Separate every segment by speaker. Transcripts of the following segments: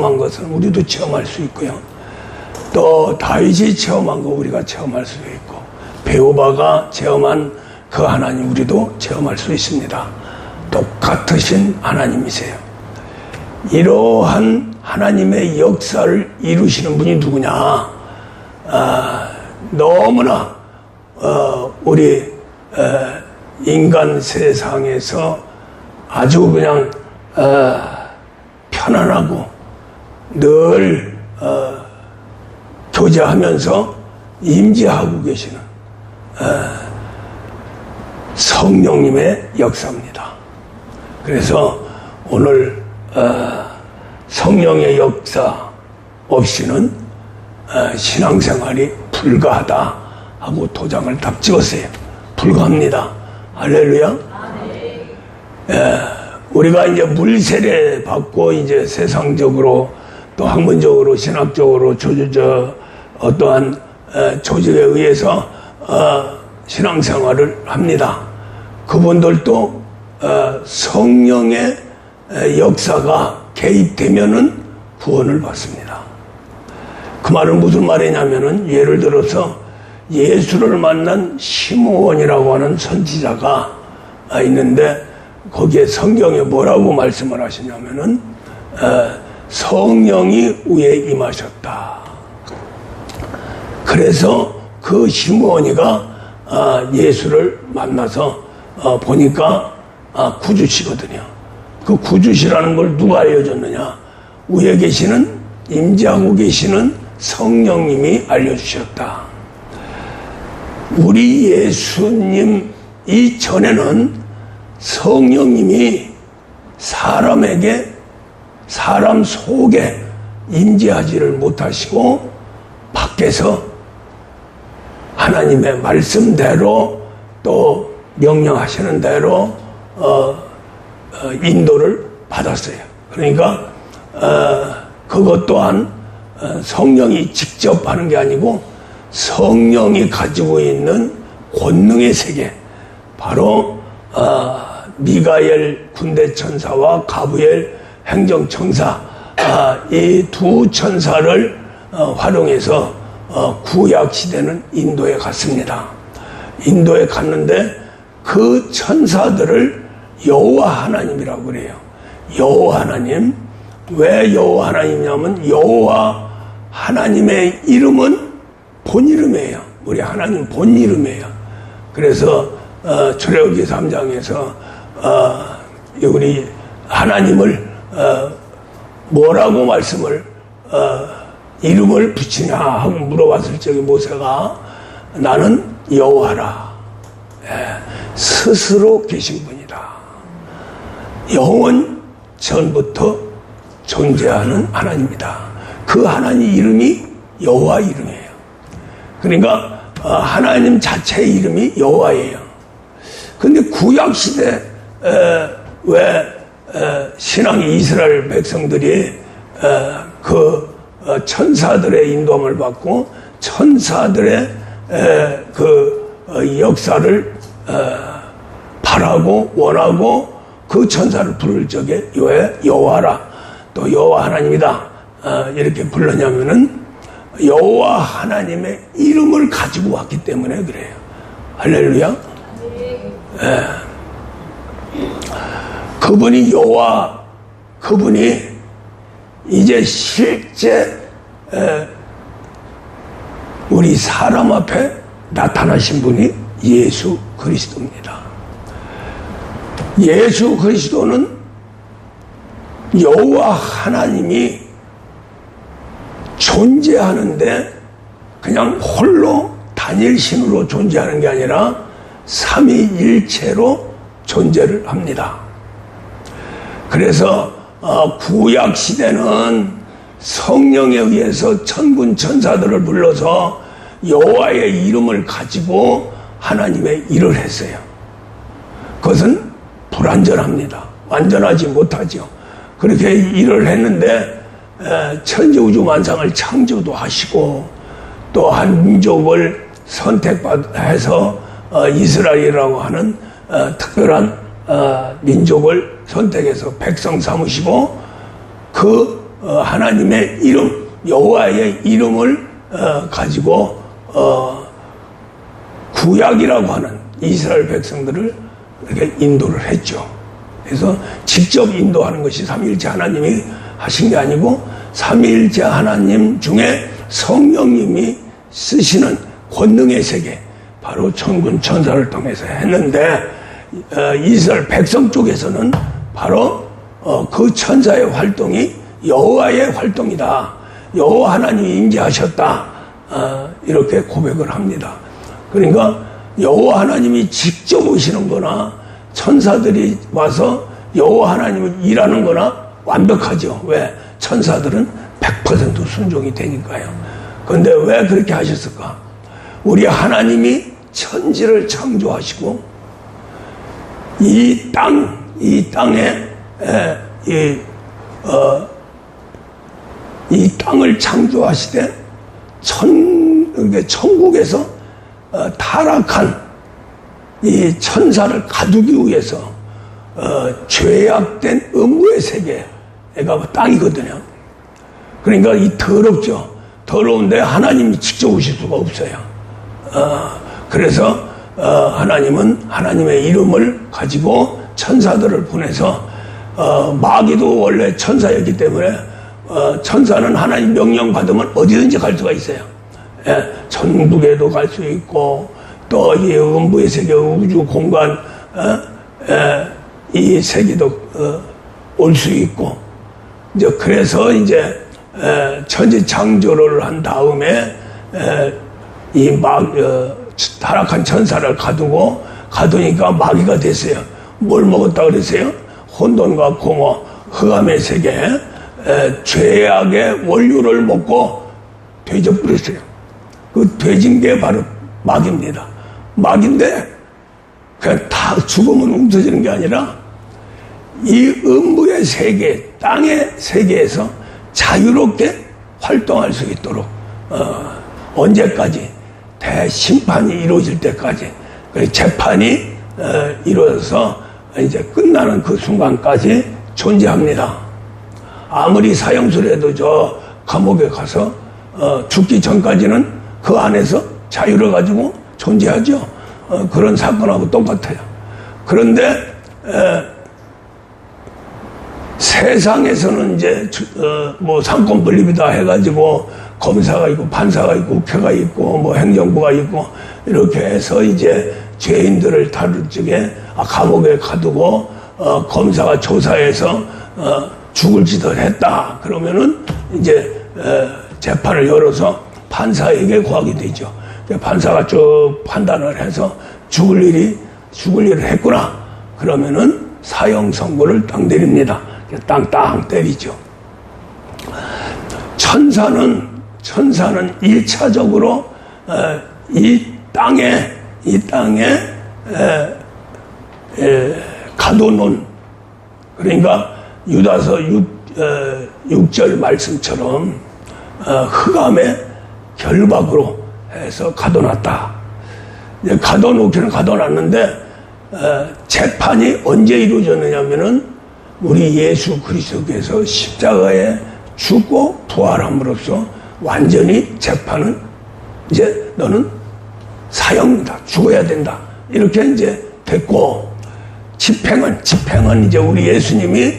Speaker 1: 체험한 것은 우리도 체험할 수 있고요. 또 다윗이 체험한 거 우리가 체험할 수 있고, 베오바가 체험한 그 하나님 우리도 체험할 수 있습니다. 똑같으신 하나님이세요. 이러한 하나님의 역사를 이루시는 분이 누구냐? 너무나 우리 인간 세상에서 아주 그냥 편안하고 늘 교제하면서 임재하고 계시는 성령님의 역사입니다. 그래서 오늘 성령의 역사 없이는 신앙생활이 불가하다 하고 도장을 딱 찍었어요. 불가합니다. 할렐루야. 우리가 이제 물세례 받고 이제 세상적으로 또 학문적으로 신학적으로 어떠한 조직에 의해서 신앙생활을 합니다. 그분들도 성령의 역사가 개입되면은 구원을 받습니다. 그 말은 무슨 말이냐면은 예를 들어서 예수를 만난 시므온이라고 하는 선지자가 있는데 거기에 성경에 뭐라고 말씀을 하시냐면은 성령이 위에 임하셨다. 그래서 그 시므온이가 예수를 만나서 보니까 구주시거든요. 그 구주시라는 걸 누가 알려줬느냐? 위에 계시는 임재하고 계시는 성령님이 알려주셨다. 우리 예수님 이전에는 성령님이 사람 속에 임재하지를 못하시고 밖에서 하나님의 말씀대로 또 명령하시는 대로 인도를 받았어요. 그러니까 그것 또한 성령이 직접 하는 게 아니고 성령이 가지고 있는 권능의 세계, 바로 미가엘 군대천사와 가브리엘 행정천사, 이 두 천사를 활용해서 구약시대는 인도에 갔습니다. 인도에 갔는데 그 천사들을 여호와 하나님이라고 그래요. 여호와 하나님. 왜 여호와 하나님이냐면 여호와 하나님의 이름은 본 이름이에요. 우리 하나님 본 이름이에요. 그래서 출애굽기 3장에서 우리 하나님을 뭐라고 말씀을 이름을 붙이냐 하고 물어봤을 적에 모세가 나는 여호와라. 스스로 계신 분이다. 영원 전부터 존재하는 하나님이다. 그 하나님 이름이 여호와 이름이에요. 그러니까 하나님 자체의 이름이 여호와예요. 근데 구약시대 왜 신앙의 이스라엘 백성들이 그 천사들의 인도함을 받고 천사들의 그 역사를 바라고 원하고 그 천사를 부를 적에 왜 여호와라 또 여호와 하나님이다 이렇게 불렀냐면은 여호와 하나님의 이름을 가지고 왔기 때문에 그래요. 할렐루야. 그분이 여호와, 그분이 이제 실제 우리 사람 앞에 나타나신 분이 예수 그리스도입니다. 예수 그리스도는 여호와 하나님이 존재하는데 그냥 홀로 단일신으로 존재하는 게 아니라 삼위일체로 존재를 합니다. 그래서 구약 시대는 성령에 의해서 천군 천사들을 불러서 여호와의 이름을 가지고 하나님의 일을 했어요. 그것은 불완전합니다. 완전하지 못하죠. 그렇게 일을 했는데 천지우주 만상을 창조도 하시고 또 한 민족을 선택해서 이스라엘이라고 하는 특별한 민족을 선택해서 백성 삼으시고 그 하나님의 이름, 여호와의 이름을 가지고 구약이라고 하는 이스라엘 백성들을 이렇게 인도를 했죠. 그래서 직접 인도하는 것이 삼위일체 하나님이 하신 게 아니고 삼위일체 하나님 중에 성령님이 쓰시는 권능의 세계, 바로 천군 천사를 통해서 했는데 이스라엘 백성 쪽에서는 바로 그 천사의 활동이 여호와의 활동이다, 여호와 하나님이 임재하셨다, 이렇게 고백을 합니다. 그러니까 여호와 하나님이 직접 오시는 거나 천사들이 와서 여호와 하나님을 일하는 거나 완벽하죠. 왜? 천사들은 100% 순종이 되니까요. 그런데 왜 그렇게 하셨을까? 우리 하나님이 천지를 창조하시고 이 땅에 이 땅을 창조하시되 천국에서 타락한 이 천사를 가두기 위해서 죄악된 음부의 세계가 땅이거든요. 그러니까 이 더럽죠. 더러운데 하나님이 직접 오실 수가 없어요. 그래서 하나님은 하나님의 이름을 가지고 천사들을 보내서 마귀도 원래 천사였기 때문에 천사는 하나님 명령 받으면 어디든지 갈 수가 있어요. 천국에도 갈 수 있고 또 이 음부의 세계, 우주 공간 이 세계도 올 수 있고, 이제 그래서 이제 천지 창조를 한 다음에 이 타락한 천사를 가두니까 마귀가 됐어요. 뭘 먹었다 그랬어요? 혼돈과 공허, 흑암의 세계, 죄악의 원료를 먹고 돼져버렸어요. 그 돼진 게 바로 마귀입니다. 마귀인데 그냥 다 죽으면 웅터지는 게 아니라 이 음부의 세계, 땅의 세계에서 자유롭게 활동할 수 있도록 언제까지? 대심판이 이루어질 때까지, 재판이 이루어져서 이제 끝나는 그 순간까지 존재합니다. 아무리 사형수를 해도 저 감옥에 가서 죽기 전까지는 그 안에서 자유를 가지고 존재하죠. 그런 사건하고 똑같아요. 그런데 세상에서는 이제 뭐 상권 분립이다 해가지고 검사가 있고 판사가 있고 국회가 있고 뭐 행정부가 있고 이렇게 해서 이제 죄인들을 다룰 적에 감옥에 가두고 검사가 조사해서 죽을 짓을 했다 그러면은 이제 재판을 열어서 판사에게 구하게 되죠. 판사가 쭉 판단을 해서 죽을 일을 했구나 그러면은 사형 선고를 딱 내립니다. 땅땅 때리죠. 천사는 1차적으로 이 땅에 가둬놓은, 그러니까 유다서 6절 말씀처럼 흑암의 결박으로 해서 가둬놨다. 가둬놓기는 가둬놨는데 재판이 언제 이루어졌느냐면은 우리 예수 그리스도께서 십자가에 죽고 부활함으로써 완전히 재판은 이제 너는 사형이다, 죽어야 된다, 이렇게 이제 됐고, 집행은 이제 우리 예수님이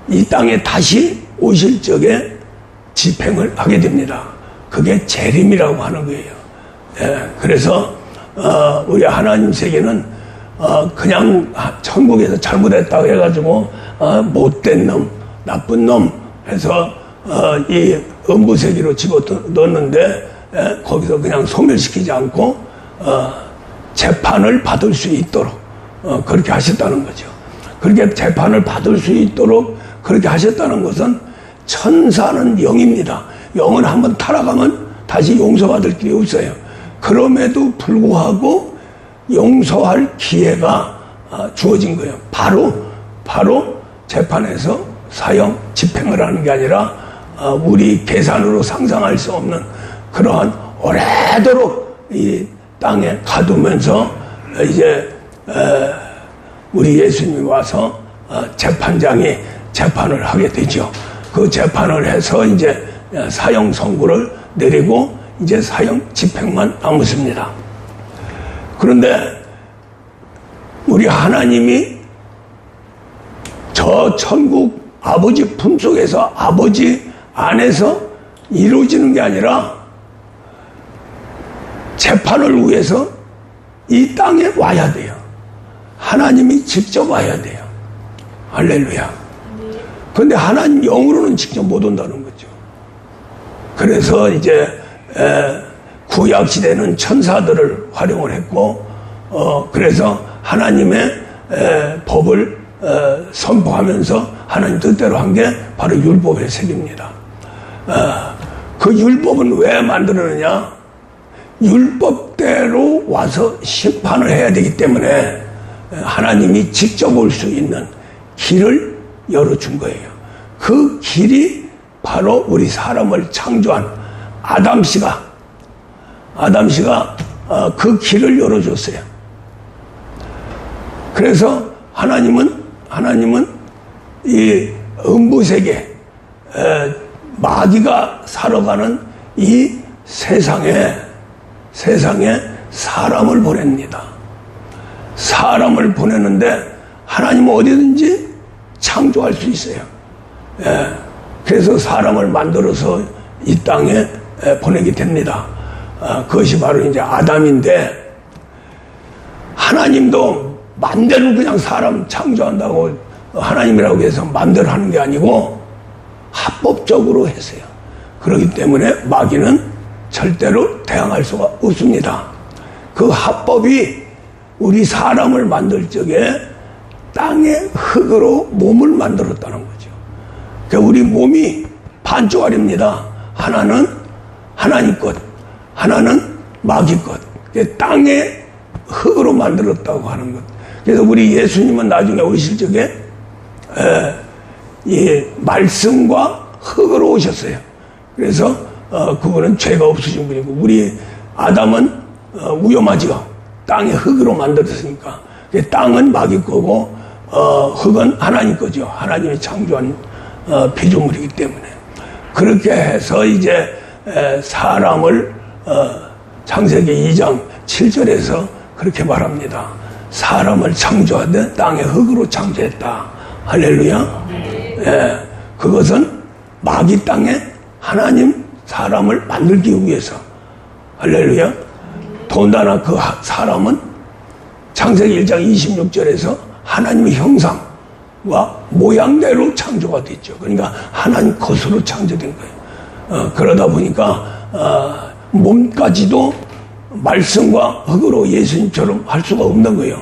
Speaker 1: 이 땅에 다시 오실 적에 집행을 하게 됩니다. 그게 재림이라고 하는 거예요. 그래서 우리 하나님 세계는 그냥 천국에서 잘못했다고 해가지고 못된 놈, 나쁜 놈 해서 이 음부 세계로 집어넣었는데 거기서 그냥 소멸시키지 않고 재판을 받을 수 있도록 그렇게 하셨다는 거죠. 그렇게 재판을 받을 수 있도록 그렇게 하셨다는 것은 천사는 영입니다. 영은 한번 타락하면 다시 용서받을 길이 없어요. 그럼에도 불구하고 용서할 기회가 주어진 거예요. 바로 재판에서 사형 집행을 하는 게 아니라 우리 계산으로 상상할 수 없는 그러한 오래도록 이 땅에 가두면서 이제 우리 예수님이 와서 재판장이 재판을 하게 되죠. 그 재판을 해서 이제 사형 선고를 내리고 이제 사형 집행만 남았습니다. 그런데 우리 하나님이 저 천국 아버지 품속에서 아버지 안에서 이루어지는 게 아니라 재판을 위해서 이 땅에 와야 돼요. 하나님이 직접 와야 돼요. 할렐루야. 그런데 하나님 영으로는 직접 못 온다는 거죠. 그래서 이제 구약 시대는 천사들을 활용을 했고, 그래서 하나님의 법을 선포하면서 하나님 뜻대로 한 게 바로 율법의 세계입니다. 그 율법은 왜 만들었느냐? 율법대로 와서 심판을 해야 되기 때문에 하나님이 직접 올 수 있는 길을 열어준 거예요. 그 길이 바로 우리 사람을 창조한 아담 씨가 그 길을 열어줬어요. 그래서 하나님은 이 음부세계, 마귀가 살아가는 이 세상에 사람을 보냅니다. 사람을 보내는데 하나님은 어디든지 창조할 수 있어요. 그래서 사람을 만들어서 이 땅에 보내게 됩니다. 그것이 바로 이제 아담인데, 하나님도 맘대로 그냥 사람 창조한다고 하나님이라고 해서 맘대로 하는 게 아니고 합법적으로 했어요. 그렇기 때문에 마귀는 절대로 대항할 수가 없습니다. 그 합법이 우리 사람을 만들 적에 땅의 흙으로 몸을 만들었다는 거죠. 그러니까 우리 몸이 반쪽알입니다. 하나는 하나님 것, 하나는 마귀 것. 땅의 흙으로 만들었다고 하는 것. 그래서 우리 예수님은 나중에 오실 적에 이 말씀과 흙으로 오셨어요. 그래서 그분은 죄가 없으신 분이고, 우리 아담은 위험하죠. 땅의 흙으로 만들었으니까. 땅은 마귀 거고 흙은 하나님 거죠. 하나님이 창조한 피조물이기 때문에. 그렇게 해서 이제 사람을 창세기 2장 7절에서 그렇게 말합니다. 사람을 창조하되 땅의 흙으로 창조했다. 할렐루야. 그것은 마귀 땅에 하나님 사람을 만들기 위해서. 할렐루야. 더군다나 그 사람은 창세기 1장 26절에서 하나님의 형상과 모양대로 창조가 됐죠. 그러니까 하나님 것으로 창조된 거예요. 그러다 보니까 몸까지도 말씀과 흙으로 예수님처럼 할 수가 없는 거예요.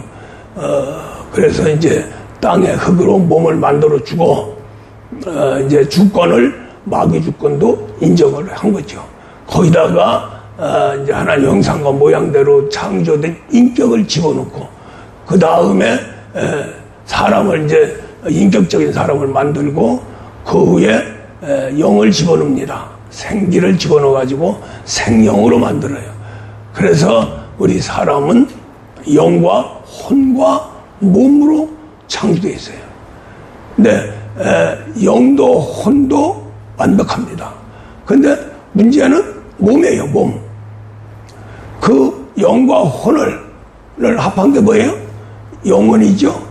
Speaker 1: 그래서 이제 땅의 흙으로 몸을 만들어 주고, 이제 주권을 마귀 주권도 인정을 한 거죠. 거기다가 이제 하나님 형상과 모양대로 창조된 인격을 집어넣고, 그 다음에 사람을 이제 인격적인 사람을 만들고, 그 후에 영을 집어넣습니다. 생기를 집어넣어 가지고 생영으로 만들어요. 그래서 우리 사람은 영과 혼과 몸으로 창조되어 있어요. 근데 영도 혼도 완벽합니다. 근데 문제는 몸이에요, 몸. 그 영과 혼을 합한 게 뭐예요? 영혼이죠.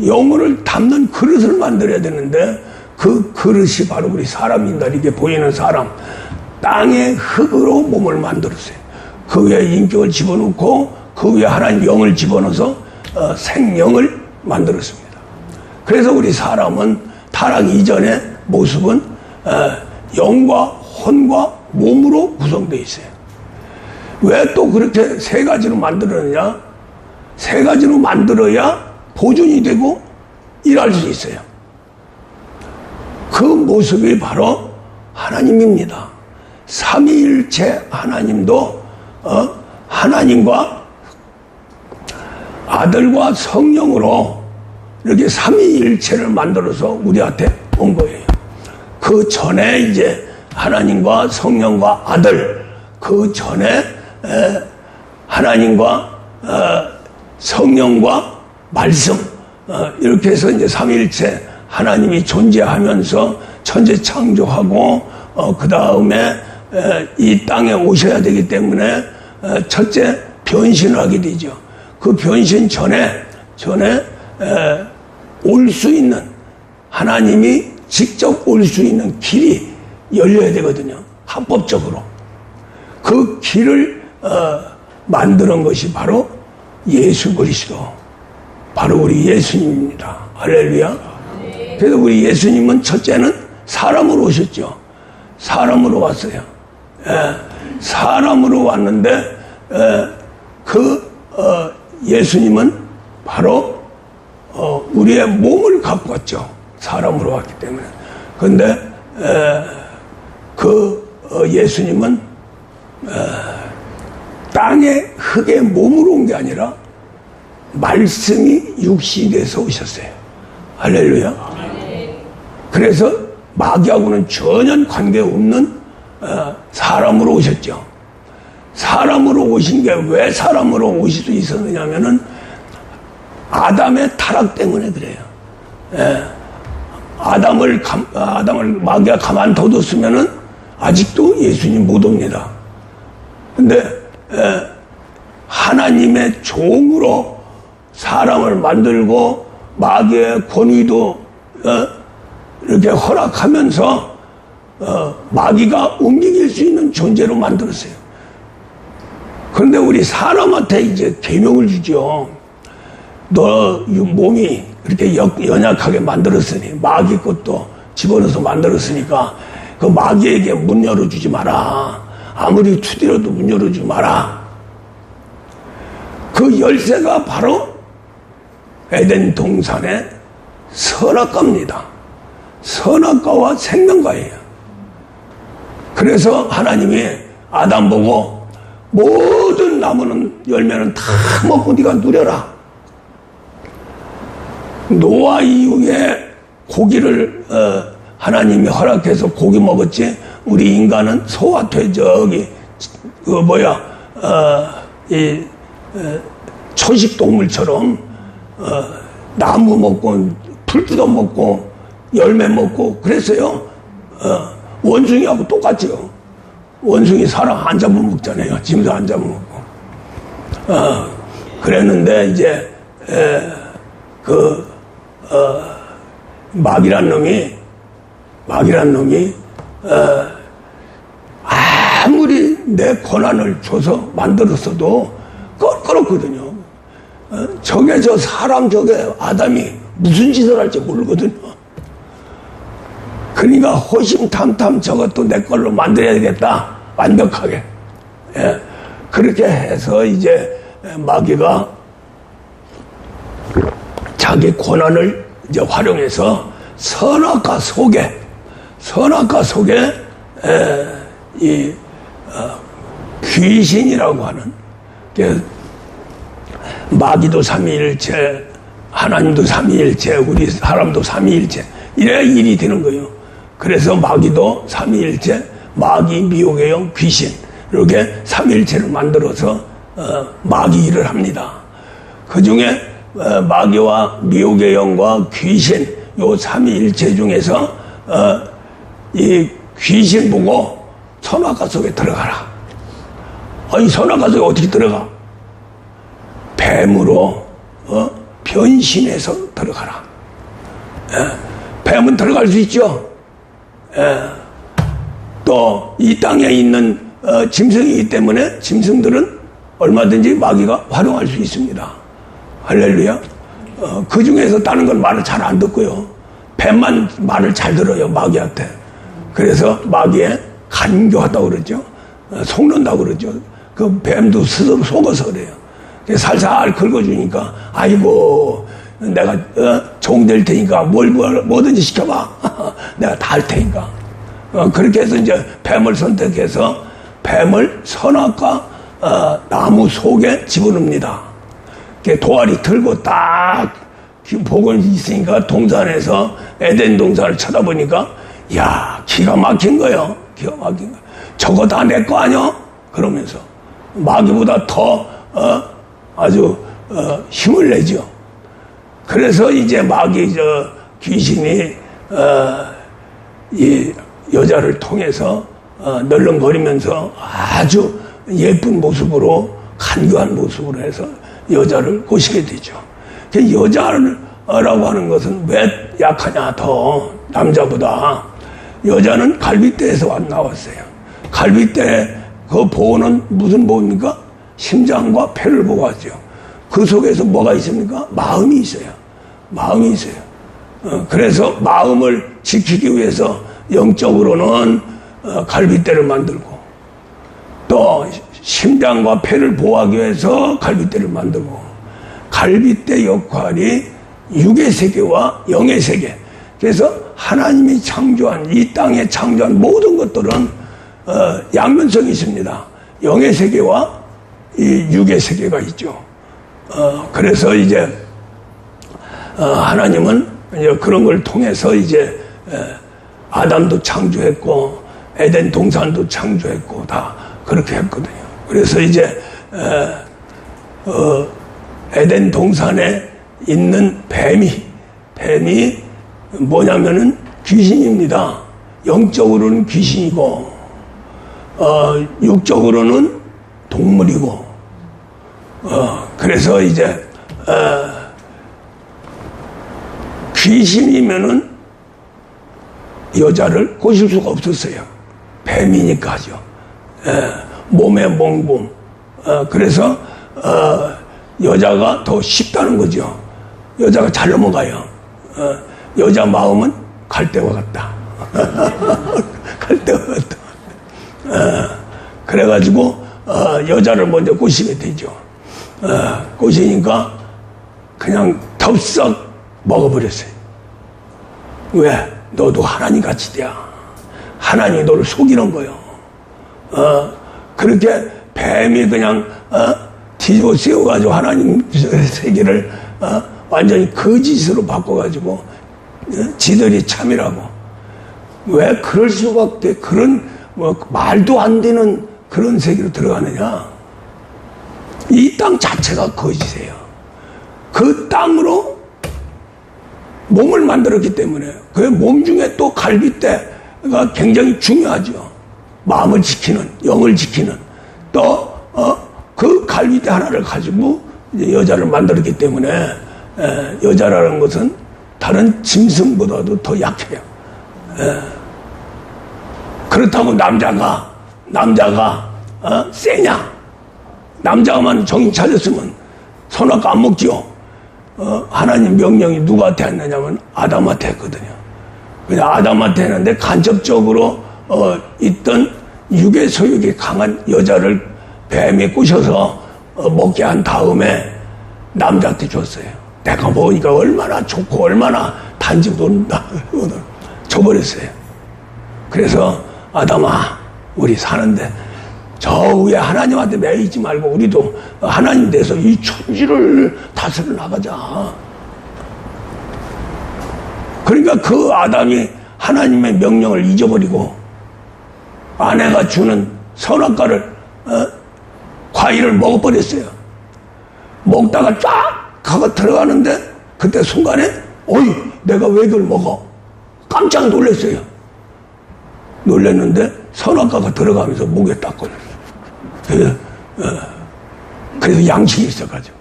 Speaker 1: 영혼을 담는 그릇을 만들어야 되는데, 그 그릇이 바로 우리 사람입니다. 이게 보이는 사람. 땅의 흙으로 몸을 만들었어요. 그 위에 인격을 집어넣고, 그 위에 하나님 영을 집어넣어서 생명을 만들었습니다. 그래서 우리 사람은 타락 이전의 모습은 영과 혼과 몸으로 구성되어 있어요. 왜 또 그렇게 세 가지로 만들었느냐? 세 가지로 만들어야 보존이 되고 일할 수 있어요. 그 모습이 바로 하나님입니다. 삼위일체 하나님도 하나님과 아들과 성령으로 이렇게 삼위일체를 만들어서 우리한테 온 거예요. 그 전에 이제 하나님과 성령과 아들, 그 전에 하나님과 성령과 말씀, 이렇게 해서 이제 삼위일체 하나님이 존재하면서 천재 창조하고 그 다음에 이 땅에 오셔야 되기 때문에 첫째 변신을 하게 되죠. 그 변신 전에 올 수 있는, 하나님이 직접 올 수 있는 길이 열려야 되거든요. 합법적으로. 그 길을 만드는 것이 바로 예수 그리스도, 바로 우리 예수님입니다. 할렐루야. 그래서 우리 예수님은 첫째는 사람으로 오셨죠. 사람으로 왔어요. 사람으로 왔는데 예수님은 바로 우리의 몸을 갖고 왔죠. 사람으로 왔기 때문에. 그런데 예수님은 땅의 흙의 몸으로 온 게 아니라 말씀이 육신이 돼서 오셨어요. 할렐루야. 그래서 마귀하고는 전혀 관계없는 사람으로 오셨죠. 사람으로 오신 게 왜 사람으로 오실 수 있었느냐면은 아담의 타락 때문에 그래요. 아담을 마귀가 가만 둬뒀으면은 아직도 예수님 못 옵니다. 근데 하나님의 종으로 사람을 만들고 마귀의 권위도 이렇게 허락하면서 마귀가 움직일 수 있는 존재로 만들었어요. 그런데 우리 사람한테 이제 계명을 주죠. 너 몸이 이렇게 연약하게 만들었으니, 마귀 것도 집어넣어서 만들었으니까 그 마귀에게 문 열어주지 마라. 아무리 투디려도 문 열어주지 마라. 그 열쇠가 바로 에덴 동산의 선악과입니다. 선악과와 생명과예요. 그래서 하나님이 아담 보고 모든 나무는 열매는 다 먹고 네가 누려라. 노아 이후에 고기를 하나님이 허락해서 고기 먹었지. 우리 인간은 소와 돼 저기 초식 동물처럼 나무 먹고 풀 뜯어 먹고 열매 먹고 그랬어요. 원숭이하고 똑같죠. 원숭이 사람 안 잡아먹잖아요. 짐승 안 잡아먹고. 그랬는데 이제 마귀란 놈이 아무리 내 권한을 줘서 만들었어도 껄끄럽거든요. 저 사람 아담이 무슨 짓을 할지 모르거든요. 그러니까 호심탐탐 저것도 내 걸로 만들어야 되겠다. 완벽하게. 그렇게 해서 이제 마귀가 자기 권한을 이제 활용해서 선악과 속에 귀신이라고 하는, 마귀도 삼위일체, 하나님도 삼위일체, 우리 사람도 삼위일체, 이래야 일이 되는 거예요. 그래서 마귀도 삼위일체, 마귀, 미혹의 영, 귀신, 이렇게 삼위일체를 만들어서 마귀 일을 합니다. 그 중에 마귀와 미혹의 영과 귀신, 요 삼위일체 중에서 이 귀신 보고 선악과 속에 들어가라. 아니, 선악과 속에 어떻게 들어가? 뱀으로 변신해서 들어가라. 뱀은 들어갈 수 있죠. 또 이 땅에 있는 짐승이기 때문에 짐승들은 얼마든지 마귀가 활용할 수 있습니다. 할렐루야. 그 중에서 다른 건 말을 잘 안 듣고요. 뱀만 말을 잘 들어요, 마귀한테. 그래서 마귀에 간교하다고 그러죠. 속는다고 그러죠. 그 뱀도 스스로 속아서 그래요. 살살 긁어주니까, 아이고, 내가 종될 테니까 뭐든지 시켜봐. 내가 다 할 테니까. 그렇게 해서 이제 뱀을 선택해서 뱀을 선악과 나무 속에 집어넣습니다. 도아리 들고 딱 복을 있으니까 동산에서 에덴 동산을 쳐다보니까, 야, 기가 막힌 거예요. 기가 막힌 거. 저거 다 내 거 아니야? 그러면서 마귀보다 더 아주 힘을 내죠. 그래서 이제 마귀 귀신이 이 여자를 통해서 널렁거리면서 아주 예쁜 모습으로 간교한 모습으로 해서 여자를 꼬시게 되죠. 여자라고 하는 것은 왜 약하냐 더 남자보다. 여자는 갈빗대에서 나왔어요. 갈빗대 그 보호는 무슨 보호입니까? 심장과 폐를 보호하죠. 그 속에서 뭐가 있습니까? 마음이 있어요. 마음이 있어요. 그래서 마음을 지키기 위해서 영적으로는 갈빗대를 만들고 또 심장과 폐를 보호하기 위해서 갈빗대를 만들고 갈빗대 역할이 육의 세계와 영의 세계. 그래서 하나님이 창조한 이 땅에 창조한 모든 것들은 양면성이 있습니다. 영의 세계와 이 육의 세계가 있죠. 그래서 이제 하나님은 이제 그런 걸 통해서 이제 아담도 창조했고 에덴 동산도 창조했고 다 그렇게 했거든요. 그래서 이제 에덴 동산에 있는 뱀이 뭐냐면은 귀신입니다. 영적으로는 귀신이고 육적으로는 동물이고 그래서 이제 귀신이면은 여자를 꼬실 수가 없었어요. 뱀이니까죠. 몸에 몽봉. 그래서 여자가 더 쉽다는 거죠. 여자가 잘 넘어가요. 여자 마음은 갈대와 같다. 갈대와 같다. 그래가지고 여자를 먼저 꼬시게 되죠. 꼬시니까 그냥 덥석 먹어버렸어요. 왜? 너도 하나님 같이 돼야. 하나님이 너를 속이는 거요. 그렇게 뱀이 그냥 뒤집어 씌워가지고 하나님 세계를 완전히 거짓으로 바꿔가지고 지들이 참이라고. 왜 그럴 수밖에 그런 말도 안 되는 그런 세계로 들어가느냐. 이 땅 자체가 거짓이에요. 그 땅으로 몸을 만들었기 때문에 그 몸 중에 또 갈빗대가 굉장히 중요하죠. 마음을 지키는, 영을 지키는 또 그 갈빗대 하나를 가지고 이제 여자를 만들었기 때문에 여자라는 것은 다른 짐승보다도 더 약해요. 그렇다고 남자가 세냐? 남자만 정신 차렸으면 선악과 안 먹지요. 하나님 명령이 누구한테 했느냐면 아담한테 했거든요. 그냥 아담한테 했는데 간접적으로 있던 육의 소욕이 강한 여자를 뱀이 꼬셔서 먹게 한 다음에 남자한테 줬어요. 내가 먹으니까 얼마나 좋고 얼마나 단지 논다 줘버렸어요. 그래서 아담아 우리 사는데 저 위에 하나님한테 매이지 말고 우리도 하나님 돼서 이 천지를 다스려 나가자. 그러니까 그 아담이 하나님의 명령을 잊어버리고 아내가 주는 선악과를 과일을 먹어버렸어요. 먹다가 쫙 하고 들어가는데 그때 순간에 어이 내가 왜 그걸 먹어? 깜짝 놀랐어요. 놀랐는데 선악과가 들어가면서 목에 딱 걸렸어요. 그래서 양식이 있어가지고.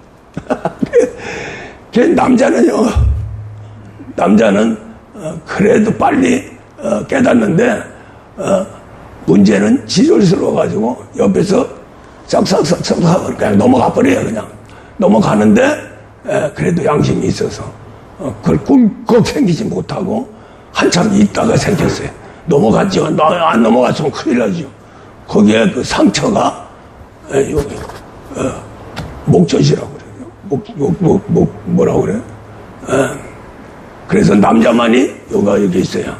Speaker 1: 남자는 그래도 빨리 깨닫는데 문제는 지절스러워가지고 옆에서 싹싹싹싹 그냥 넘어가 버려요. 그냥 넘어가는데 그래도 양심이 있어서 그걸 꿀꺽 생기지 못하고 한참 있다가 생겼어요. 넘어갔죠. 안 넘어갔으면 큰일 나죠. 거기에 그 상처가 여기 목젖이라고 그래요. 뭐라고 그래요? 그래서 남자만이 여기 있어요.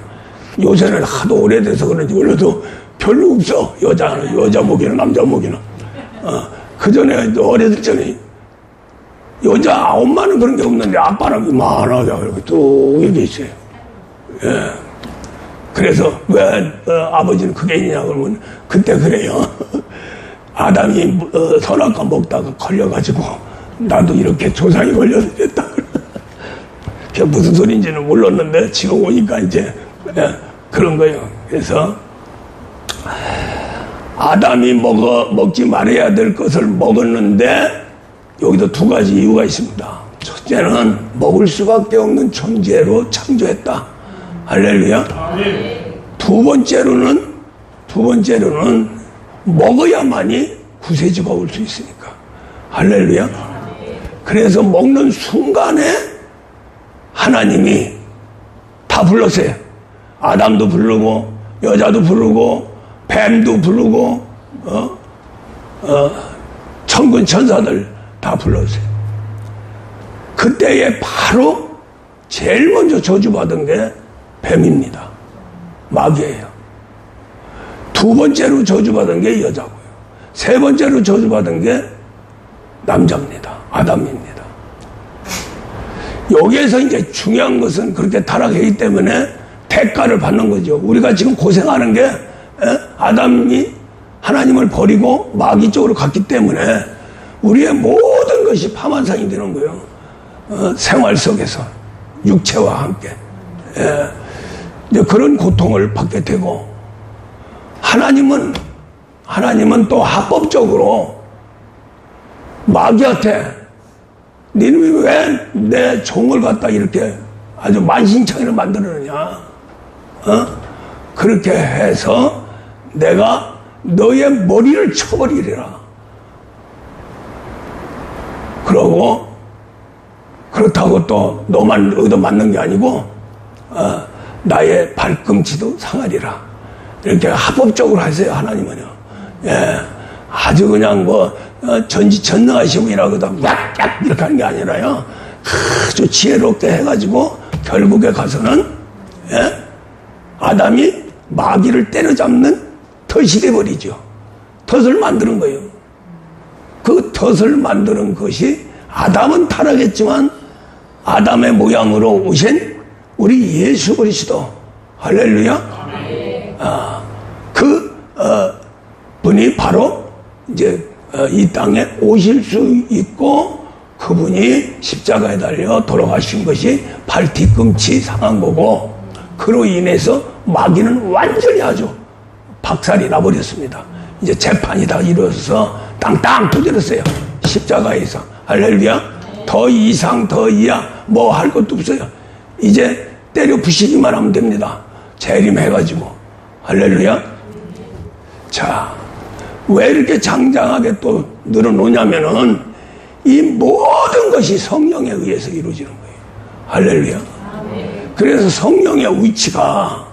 Speaker 1: 요새는 하도 오래돼서 그런지 원래도 별로 없어. 여자 목이나 남자 목이나. 그 전에 어렸을 적에 여자 엄마는 그런 게 없는데 아빠는 이만하게 이렇게 쭉 이렇게 있어요. 예. 그래서 왜 아버지는 그게 있냐 그러면 그때 그래요. 아담이 선악과 먹다가 걸려가지고 나도 이렇게 조상이 걸려도 됐다. 그게 무슨 소리인지는 몰랐는데 지금 오니까 이제 그런 거예요. 그래서 아담이 먹지 말아야 될 것을 먹었는데 여기도 두 가지 이유가 있습니다. 첫째는 먹을 수밖에 없는 존재로 창조했다. 할렐루야. 두 번째로는 먹어야만이 구세주가 올 수 있으니까. 할렐루야. 그래서 먹는 순간에 하나님이 다 불렀어요. 아담도 부르고 여자도 부르고 뱀도 부르고 천군 천사들 다 불렀어요. 그때에 바로 제일 먼저 저주받은 게 뱀입니다. 마귀예요. 두 번째로 저주받은 게 여자고요. 세 번째로 저주받은 게 남자입니다. 아담입니다. 여기에서 이제 중요한 것은 그렇게 타락했기 때문에 대가를 받는 거죠. 우리가 지금 고생하는 게 아담이 하나님을 버리고 마귀 쪽으로 갔기 때문에 우리의 모든 것이 파만상이 되는 거예요. 생활 속에서 육체와 함께 이제 그런 고통을 받게 되고 하나님은 또 합법적으로 마귀한테 니는 왜 내 종을 갖다 이렇게 아주 만신창이를 만들었느냐 그렇게 해서 내가 너의 머리를 쳐버리리라. 그렇다고 또 너만 얻어맞는 게 아니고 나의 발꿈치도 상하리라. 이렇게 합법적으로 하세요. 하나님은요. 아주 그냥 전지전능하신 분이라고 약 이렇게 하는 게 아니라요. 아주 지혜롭게 해가지고 결국에 가서는 아담이 마귀를 때려잡는 덫이 돼버리죠. 덫을 만드는 거예요. 그 덫을 만드는 것이 아담은 타락했지만 아담의 모양으로 오신 우리 예수 그리스도. 할렐루야. 분이 바로 이제 이 땅에 오실 수 있고 그분이 십자가에 달려 돌아가신 것이 발 뒤꿈치 상한 거고 그로 인해서 마귀는 완전히 아주 박살이 나버렸습니다. 이제 재판이 다 이루어져서 땅땅 두드렸어요. 십자가에서. 할렐루야. 더 이상 더 이하 뭐 할 것도 없어요. 이제 때려 부시기만 하면 됩니다. 재림해가지고. 할렐루야. 자, 왜 이렇게 장장하게 또 늘어놓냐면은 이 모든 것이 성령에 의해서 이루어지는 거예요. 할렐루야. 그래서 성령의 위치가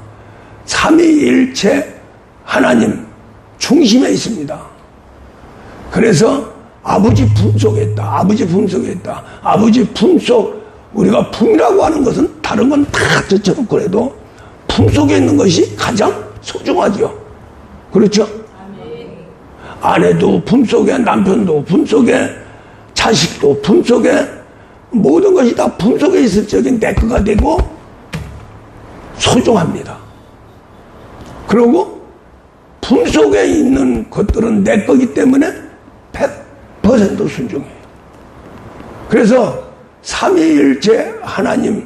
Speaker 1: 삼위일체 하나님 중심에 있습니다. 그래서 아버지 품속에 있다. 아버지 품속에 있다. 아버지 품속, 우리가 품이라고 하는 것은 다른 건 다 젖혀놓고 해도 품속에 있는 것이 가장 소중하죠. 그렇죠? 아내도 품속에, 남편도 품속에, 자식도 품속에, 모든 것이 다 품속에 있을 적에 내 거가 되고 소중합니다. 그리고 품속에 있는 것들은 내 거기 때문에 100% 순종해요. 그래서 삼위일체 하나님을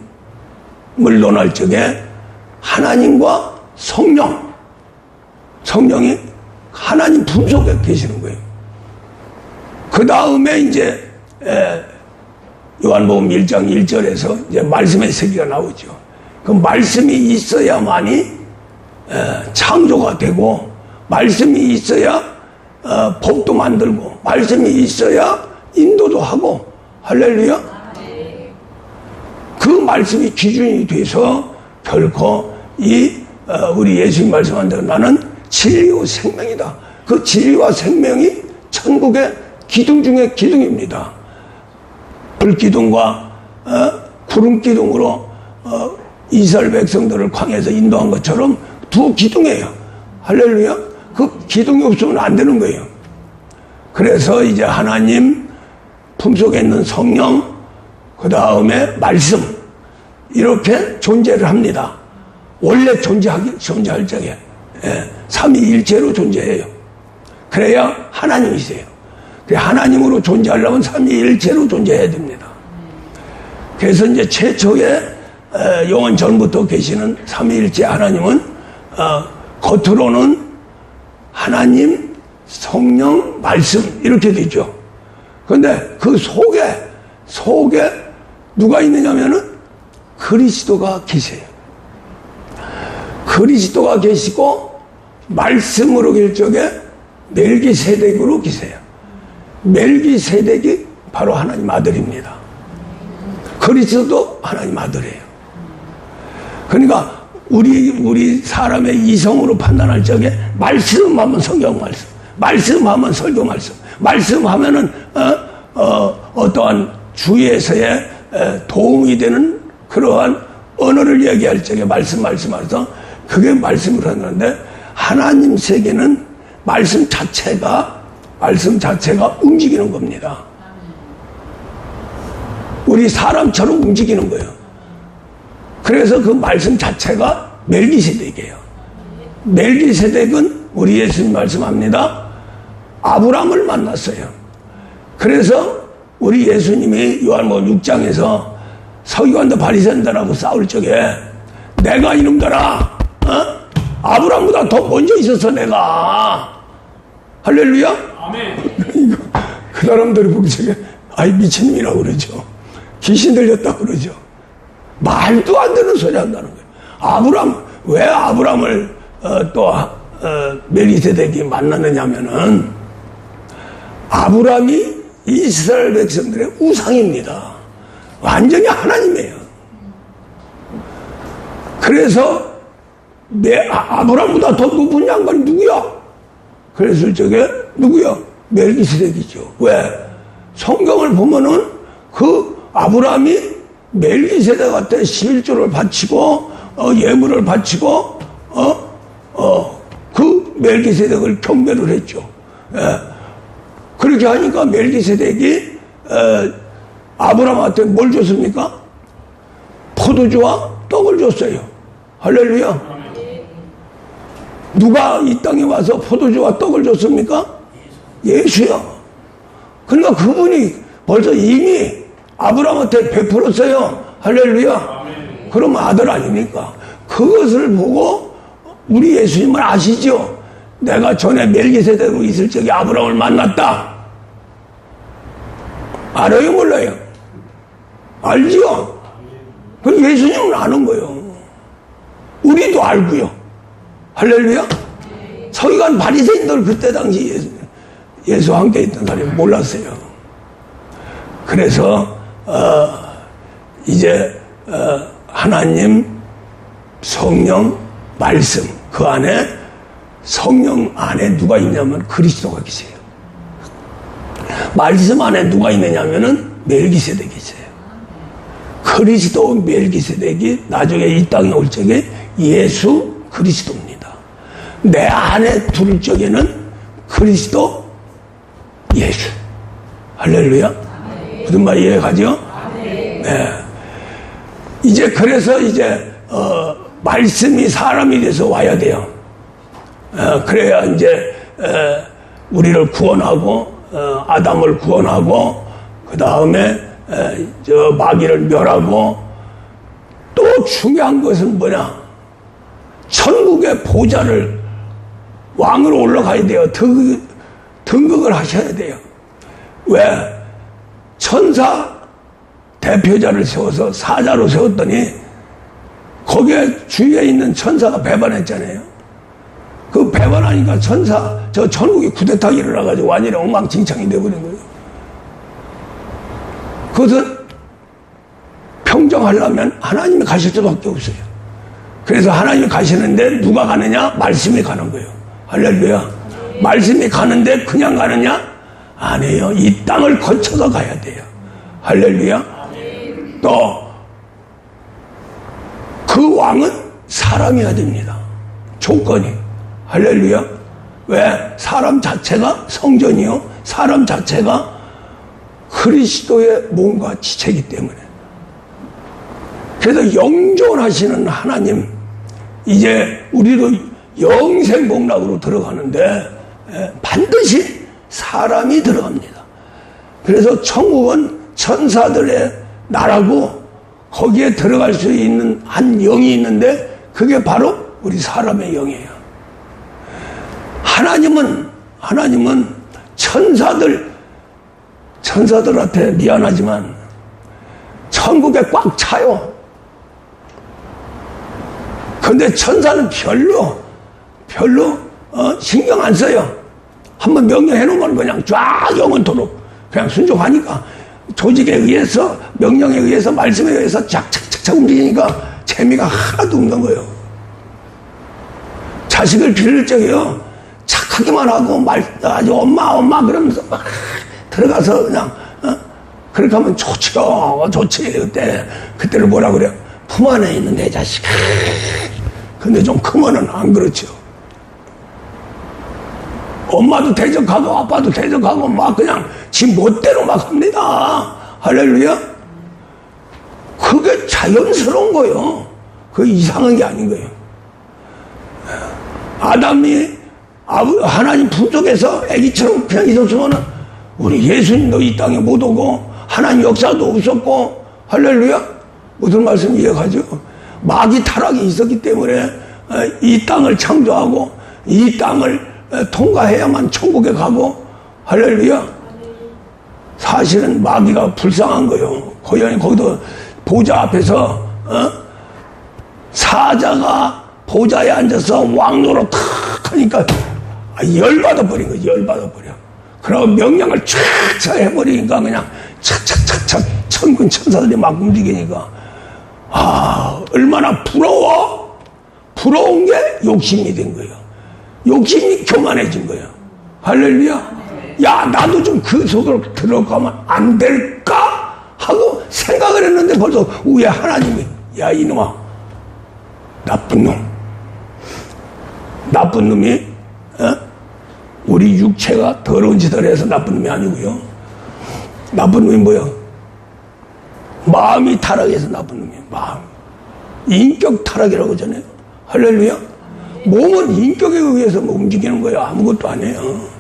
Speaker 1: 논할 적에 하나님과 성령이 하나님 품속에 계시는 거예요. 그 다음에 이제 요한복음 1장 1절에서 이제 말씀의 세계가 나오죠. 그 말씀이 있어야만이 창조가 되고 말씀이 있어야 법도 만들고 말씀이 있어야 인도도 하고. 할렐루야. 그 말씀이 기준이 돼서 결코 우리 예수님 말씀한 대로 나는 진리와 생명이다. 그 진리와 생명이 천국의 기둥 중에 기둥입니다. 불기둥과 구름 기둥으로 이스라엘 백성들을 광야에서 인도한 것처럼 두 기둥이에요. 할렐루야. 그 기둥이 없으면 안 되는 거예요. 그래서 이제 하나님 품속에 있는 성령, 그 다음에 말씀, 이렇게 존재를 합니다. 원래 존재할 적에 삼위일체로 존재해요. 그래야 하나님이세요. 하나님으로 존재하려면 삼위일체로 존재해야 됩니다. 그래서 이제 최초의 영원 전부터 계시는 삼위일체 하나님은 겉으로는 하나님, 성령, 말씀 이렇게 되죠. 그런데 그 속에 누가 있느냐면은 그리스도가 계세요. 그리스도가 계시고 말씀으로 길 적에 멜기세덱으로 계세요. 멜기세덱이 바로 하나님 아들입니다. 그리스도도 하나님 아들이에요. 그러니까 우리 사람의 이성으로 판단할 적에 말씀하면 성경 말씀, 말씀하면 설교 말씀, 말씀하면은 어떠한 주위에서의 도움이 되는 그러한 언어를 얘기할 적에 말씀하면서 그게 말씀을 하는데, 하나님 세계는 말씀 자체가 움직이는 겁니다. 우리 사람처럼 움직이는 거예요. 그래서 그 말씀 자체가 멜기세덱이에요. 멜기세덱은 우리 예수님 말씀합니다. 아브라함을 만났어요. 그래서 우리 예수님이 요한복음 6장에서 서기관들 바리새인들하고 싸울 적에 내가 이놈들아, 아브라함보다 더 먼저 있었어 내가. 할렐루야. 아멘. 그 사람들이 보기 전에 아이 미친놈이라고 그러죠. 귀신 들렸다고 그러죠. 말도 안 되는 소리 한다는 거예요. 왜 아브라함을 멜기세덱이 만났느냐면은 아브라함이 이스라엘 백성들의 우상입니다. 완전히 하나님이에요. 그래서 아브라함보다 더 높은 양반이 누구야? 그랬을 적에 누구야? 멜기세덱이죠. 왜? 성경을 보면은 그 아브라함이 멜기세덱한테 11조를 바치고 예물을 바치고 그 멜기세덱을 경배를 했죠. 예. 그렇게 하니까 멜기세덱이 아브라함한테 뭘 줬습니까? 포도주와 떡을 줬어요. 할렐루야. 누가 이 땅에 와서 포도주와 떡을 줬습니까? 예수요. 그러니까 그분이 벌써 이미 아브라함한테 베풀었어요. 할렐루야. 그럼 아들 아닙니까? 그것을 보고 우리 예수님을 아시죠? 내가 전에 멜기세덱으로 있을 적에 아브라함을 만났다. 알아요, 몰라요? 알지요? 그럼 예수님은 아는 거예요. 우리도 알고요. 할렐루야. 서기관 바리새인들 그때 당시 예수와 함께 있던 사람이 몰랐어요. 그래서 이제 하나님, 성령, 말씀, 그 안에 성령 안에 누가 있냐면 그리스도가 계세요. 말씀 안에 누가 있느냐면은 멜기세덱이 있어요. 그리스도 멜기세덱이 나중에 이 땅에 올 적에 예수 그리스도입니다. 내 안에 둘 적에는 그리스도 예수. 할렐루야. 무슨 말 이해가죠? 네. 그래서 말씀이 사람이 돼서 와야 돼요. 그래야 이제 우리를 구원하고 아담을 구원하고 그 다음에 마귀를 멸하고, 또 중요한 것은 뭐냐? 천국의 보좌를 왕으로 올라가야 돼요. 등극을 하셔야 돼요. 왜? 천사 대표자를 세워서 사자로 세웠더니 거기에 주위에 있는 천사가 배반했잖아요. 그 배반하니까 천국이 쿠데타가 일어나가지고 완전히 엉망진창이 되어버린 거예요. 그것은 평정하려면 하나님이 가실 수밖에 없어요. 그래서 하나님이 가시는데 누가 가느냐? 말씀이 가는 거예요. 할렐루야. 말씀이 가는데 그냥 가느냐? 아니에요. 이 땅을 거쳐서 가야 돼요. 할렐루야. 또 그 왕은 사람이어야 됩니다. 조건이. 할렐루야. 왜? 사람 자체가 성전이요. 사람 자체가 그리스도의 몸과 지체이기 때문에. 그래서 영존하시는 하나님, 이제 우리도 영생복락으로 들어가는데 반드시 사람이 들어갑니다. 그래서 천국은 천사들의 나라고 거기에 들어갈 수 있는 한 영이 있는데 그게 바로 우리 사람의 영이에요. 하나님은 천사들한테 미안하지만 천국에 꽉 차요. 근데 천사는 별로 신경 안 써요. 한번 명령해 놓으면 그냥 쫙 영원토록 그냥 순종하니까, 조직에 의해서, 명령에 의해서, 말씀에 의해서 착착착착 움직이니까 재미가 하나도 없는 거예요. 자식을 기를 적에요, 착하기만 하고 아주 엄마 그러면서 막 들어가서 그냥 그렇게 하면 좋지. 그때를 뭐라 그래요? 품 안에 있는 내 자식. 근데 좀 크면은 안 그렇죠. 엄마도 대적하고 아빠도 대적하고 막 그냥 지 멋대로 막 합니다. 할렐루야. 그게 자연스러운 거예요. 그게 이상한 게 아닌 거예요. 아담이 하나님 품속에서 아기처럼 그냥 있었으면 우리 예수님도 이 땅에 못 오고 하나님 역사도 없었고, 할렐루야. 무슨 말씀 이해가죠? 마귀 타락이 있었기 때문에 이 땅을 창조하고 이 땅을 통과해야만 천국에 가고, 할렐루야. 사실은 마귀가 불쌍한 거예요. 거기도 보좌 앞에서 사자가 보좌에 앉아서 왕노로 탁 하니까 열받아 버린 거지. 열받아 버려. 그러고 명령을 촥촥 해버리니까 그냥 착착착착 천군 천사들이 막 움직이니까, 얼마나 부러운 게 욕심이 된 거예요. 욕심이 교만해진 거예요. 할렐루야. 야, 나도 좀 그 속으로 들어가면 안 될까 하고 생각을 했는데 벌써 위에 하나님이, 야 이놈아, 나쁜 놈이 우리 육체가 더러운 짓을 해서 나쁜 놈이 아니고요. 나쁜 놈이 뭐야? 마음이 타락해서 나쁜 놈이에요. 마음. 인격 타락이라고 하잖아요. 할렐루야. 몸은 인격에 의해서 움직이는 거예요. 아무것도 아니에요.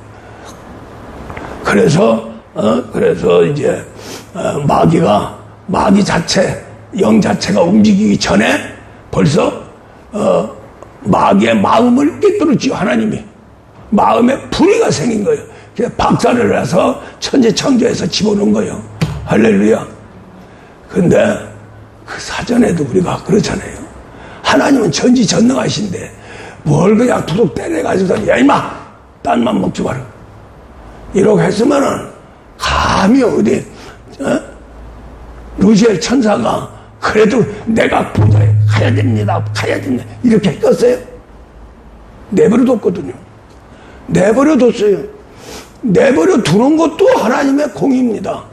Speaker 1: 그래서 이제 마귀 자체, 영 자체가 움직이기 전에 벌써 마귀의 마음을 깨뜨렸지요. 하나님이 마음에 불의가 생긴 거예요. 그래서 박살을 내서 천지창조에서 집어넣은 거예요. 할렐루야. 근데 그 사전에도 우리가 그렇잖아요. 하나님은 전지전능하신데 뭘 그냥 두둑 때려가지고, 야 임마 딴만 먹지 마라 이러고 했으면은 감히 어디 루시엘 천사가 그래도 내가 보좌에 가야 됩니다 이렇게 했겠어요? 내버려뒀거든요. 내버려뒀어요. 내버려두는 것도 하나님의 공입니다.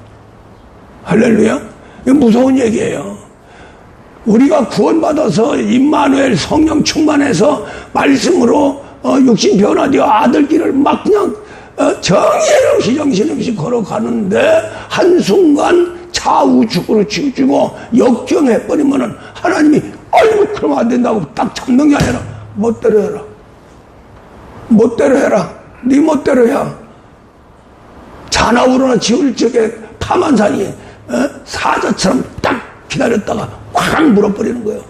Speaker 1: 할렐루야. 이거 무서운 얘기예요. 우리가 구원받아서 임마누엘 성령 충만해서 말씀으로 육신 변화되어 아들길을 막 그냥 정신없이 정신없이 걸어가는데 한순간 좌우측으로 치우치고 역경해버리면은 하나님이 아이고 그러면 안 된다고 딱 잡는 게 아니라 멋대로 해라. 멋대로 해라. 네 멋대로 해야. 자나우러나 지울 적에 파만산이 사자처럼 딱 기다렸다가 확 물어버리는 거예요.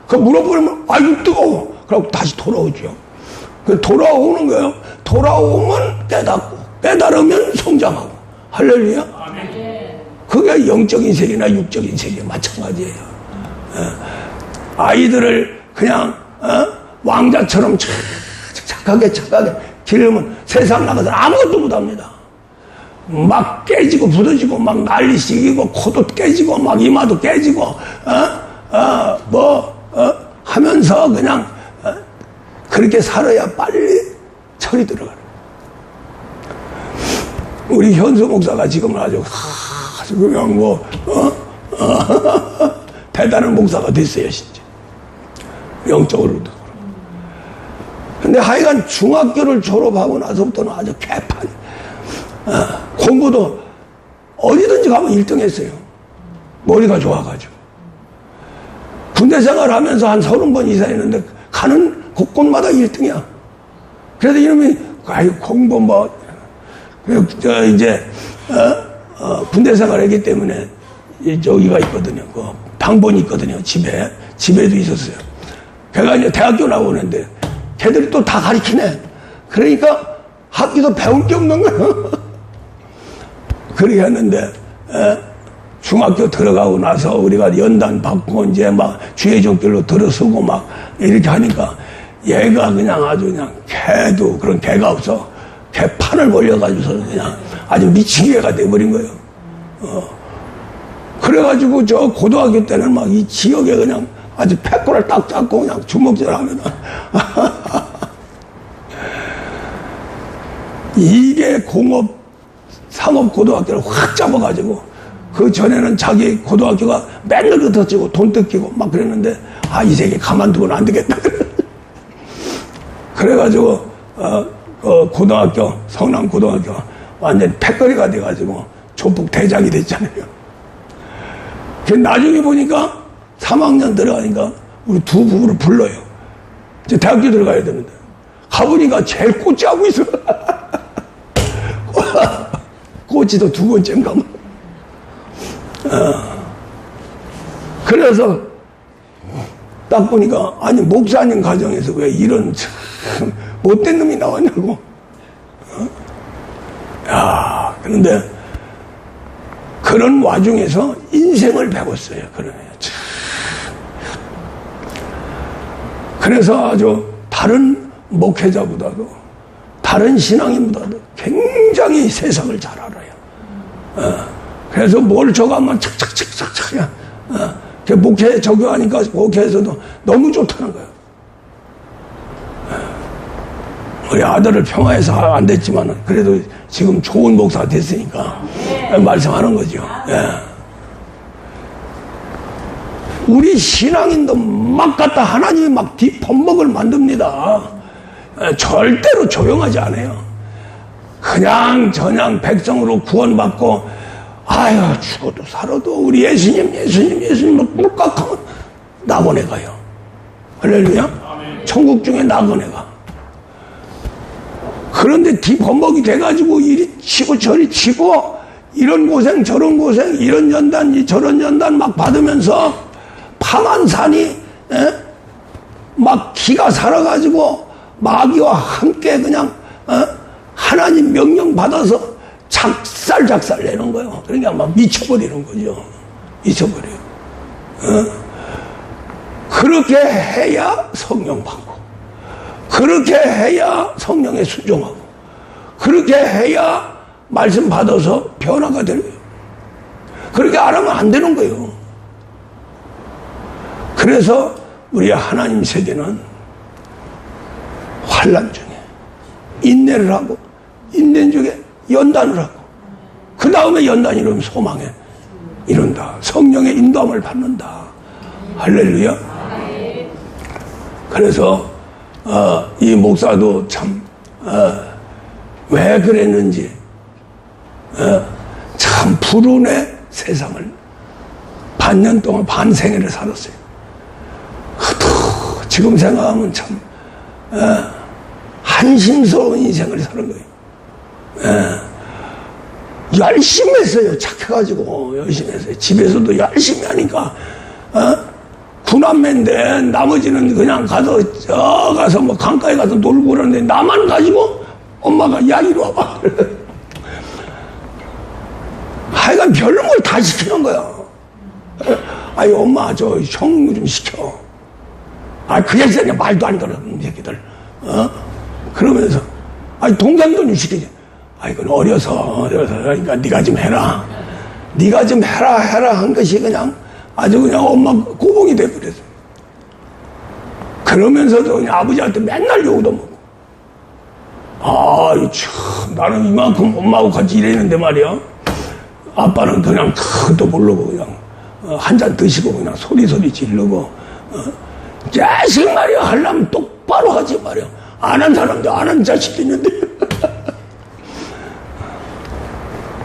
Speaker 1: 그 물어버리면 아이고 뜨거워. 그러고 다시 돌아오죠. 그 돌아오는 거예요. 돌아오면 깨닫고 깨달으면 성장하고. 할렐루야. 그게 영적인 세계나 육적인 세계 마찬가지예요. 아이들을 그냥 왕자처럼 착하게 기르면 세상 나가서 아무것도 못합니다. 막 깨지고 부서지고 막 난리식이고 코도 깨지고 막 이마도 깨지고 하면서 그냥 그렇게 살아야 빨리 철이 들어가요. 우리 현수 목사가 지금 아주 그냥 대단한 목사가 됐어요, 진짜. 영적으로도. 근데 하여간 중학교를 졸업하고 나서부터는 아주 개판. 공부도 어디든지 가면 1등 했어요. 머리가 좋아가지고. 군대 생활하면서 한 30번 이상 했는데 가는 곳곳마다 1등이야. 그래서 이놈이 공부 이제 군대 생활했기 때문에 저기가 있거든요. 그 당번이 있거든요. 집에도 있었어요. 걔가 이제 대학교 나오는데 걔들이 또 다 가르치네. 그러니까 학교도 배울 게 없는 거예요. 그렇게 했는데 중학교 들어가고 나서 우리가 연단 받고 이제 막 주의종길로 들어서고 막 이렇게 하니까 얘가 그냥 아주 그냥 걔도 그런 개가 없어. 개판을 벌려가지고서 그냥 아주 미친 개가 돼버린 거예요. 그래가지고 저 고등학교 때는 막 이 지역에 그냥 아주 패권을 딱 잡고 그냥 주먹질 합니다. 이게 공업, 상업 고등학교를 확 잡아가지고 그 전에는 자기 고등학교가 맨날 흩어지고 돈 뜯기고 막 그랬는데 이 세계 가만두고는 안 되겠다. 그래가지고 고등학교, 성남 고등학교 완전 패거리가 돼가지고 조폭 대장이 됐잖아요. 나중에 보니까 3학년 들어가니까 우리 두 부부를 불러요. 이제 대학교 들어가야 되는데 가보니까 제일 꼬치하고 있어. 꼬치도 두 번째인가 뭐. 그래서 딱 보니까 아니 목사님 가정에서 왜 이런 못된 놈이 나왔냐고. 그런데 그런 와중에서 인생을 배웠어요. 그러네요. 그래서 아주 다른 목회자보다도 다른 신앙인보다도 굉장히 세상을 잘 알아요. 그래서 뭘 저가면 착착착착착 목회에 적용하니까 목회에서도 너무 좋다는 거예요. 우리 아들을 평화해서 안 됐지만 그래도 지금 좋은 목사가 됐으니까 말씀하는 거죠. 우리 신앙인도 막 갖다 하나님이 막 뒷범벅을 만듭니다. 절대로 조용하지 않아요. 그냥 저냥 백성으로 구원받고 죽어도 살아도 우리 예수님을 꿀꺽하면 낙원에 가요. 할렐루야. 천국 중에 낙원에 가. 그런데 뒷범벅이 돼가지고 이리 치고 저리 치고 이런 고생 저런 고생 이런 연단 저런 연단 막 받으면서 파만산이 막 기가 살아가지고 마귀와 함께 그냥 하나님 명령 받아서 작살 내는 거예요. 그러니까 막 미쳐버리는 거죠. 미쳐버려요. 그렇게 해야 성령 받고 그렇게 해야 성령에 순종하고 그렇게 해야 말씀 받아서 변화가 되는 거예요. 그렇게 안 하면 안 되는 거예요. 그래서 우리 하나님 세대는 환난 중에 인내를 하고 인내 중에 연단을 하고 그 다음에 연단이 이루면 소망에 이룬다. 성령의 인도함을 받는다. 할렐루야. 그래서 이 목사도 참 왜 그랬는지 참 불운의 세상을 반년 동안 반생애를 살았어요. 지금 생각하면 참 한심스러운 인생을 사는 거예요. 열심히 했어요. 착해가지고 열심히 했어요. 집에서도 열심히 하니까 구남매인데 나머지는 그냥 가서 뭐 강가에 가서 놀고 그러는데 나만 가지고 엄마가 야 이리 와봐. 하여간 별런 걸 다 시키는 거야. 엄마 저 형 좀 시켜. 그 얘기는 말도 안 들어 새끼들. 그러면서 동생도 좀 시키지. 그건 어려서 그러니까 네가 좀 해라. 네가 좀 해라 한 것이 그냥 아주 그냥 엄마 고봉이 돼버렸어요. 그러면서도 그냥 아버지한테 맨날 욕도 먹고. 참, 나는 이만큼 엄마하고 같이 일했는데 말이야. 아빠는 그냥 그것도 모르고 그냥 한 잔 드시고 그냥 소리 지르고 자식 말이야 하려면 똑바로 하지 말이야. 안 한 사람도 안 한 자식이 있는데.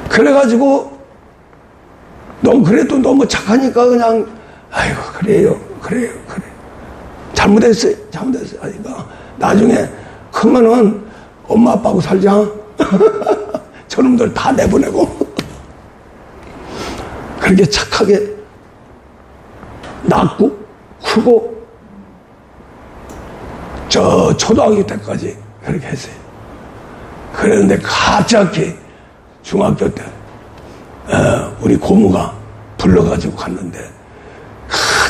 Speaker 1: 그래가지고 넌 그래도 너무 착하니까 그냥 그래요. 잘못했어요. 하니까 나중에 크면은 엄마 아빠하고 살자. 저놈들 다 내보내고 그렇게 착하게 낮고 크고 저 초등학교 때까지 그렇게 했어요. 그랬는데 갑자기 중학교 때 우리 고모가 불러가지고 갔는데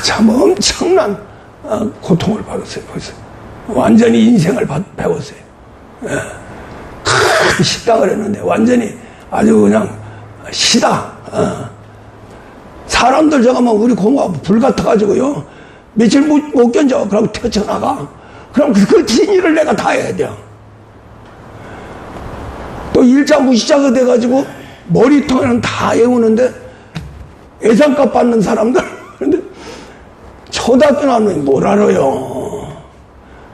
Speaker 1: 참 엄청난 고통을 받았어요. 거기서 완전히 인생을 배웠어요. 큰 식당을 했는데 완전히 아주 그냥 시다. 사람들 저가면 우리 고모가 불 같아가지고요 며칠 못 견뎌. 그러고 뛰쳐나가. 그럼 그 일을 내가 다 해야 돼요. 또 일자 무시자가 돼가지고 머리통에는 다 외우는데 예산값 받는 사람들. 근데 초등학교 나오면 뭘 알아요.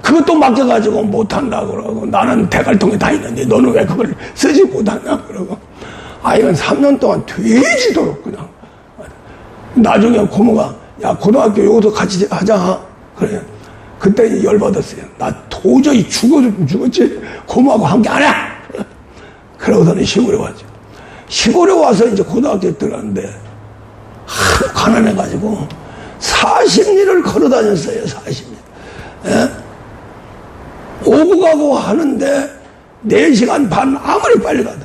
Speaker 1: 그것도 맡겨가지고 못한다고 그러고 나는 대갈통에 다 있는데 너는 왜 그걸 쓰지 못하냐 그러고 이건 3년 동안 되지도록 그냥. 나중에 고모가 야 고등학교 여기서 같이 하자 그래. 그때 열받았어요. 나 도저히 죽었지 고모하고 함께 안 해. 그러고서는 시골에 왔죠. 시골에 와서 이제 고등학교에 들어갔는데 가난해가지고 40리를 걸어 다녔어요. 40리. 예? 오고 가고 하는데 4시간 반 아무리 빨리 가도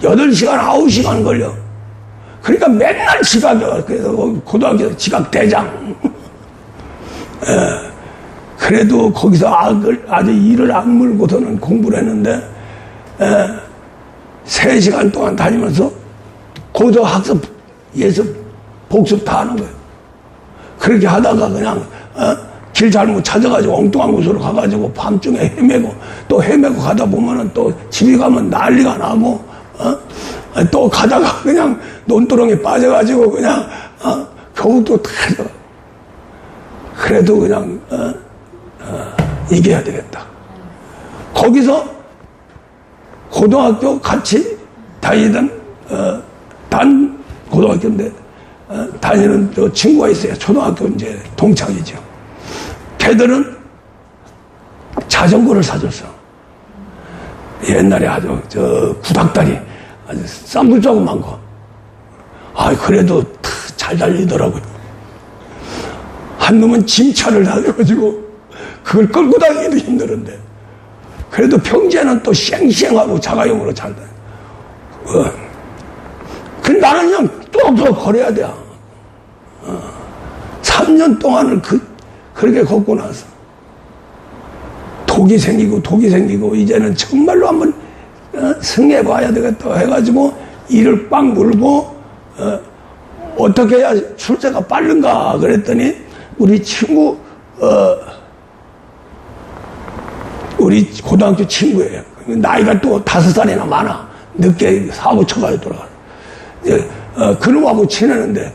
Speaker 1: 8시간 9시간 걸려. 그러니까 맨날 지각이야. 그래서 고등학교 지각 대장. 예. 그래도 거기서 아주 이를 악물고서는 공부를 했는데 3시간 동안 다니면서 고등 학습, 예습, 복습 다 하는 거예요. 그렇게 하다가 그냥 길 잘못 찾아가지고 엉뚱한 곳으로 가가지고 밤중에 헤매고 또 헤매고 가다 보면은 또 집에 가면 난리가 나고 또 가다가 그냥 논두렁에 빠져가지고 그냥 겨우 또 타져. 그래도 그냥 이겨야 되겠다. 거기서 고등학교 같이 다니던 단 고등학교인데 다니는 저 친구가 있어요. 초등학교 이제 동창이죠. 걔들은 자전거를 사줬어. 옛날에 아주 저 구닥다리 아주 쌍불 조그만 거. 그래도 잘 달리더라고요. 한 놈은 짐차를 달려가지고 그걸 끌고 다니기도 힘들은데 그래도 평지에는 또 쌩쌩하고 자가용으로 잘 다녀. 근데 나는 그냥 또 걸어야 돼. 3년 동안을 그렇게 걷고 나서 독이 생기고 이제는 정말로 한번 승리해 봐야 되겠다 해가지고 이를 빡 물고 어떻게 해야 출세가 빠른가 그랬더니 우리 친구 우리 고등학교 친구예요. 나이가 또 5살이나 많아. 늦게 사고 쳐가지고 돌아가. 그놈하고 지내는데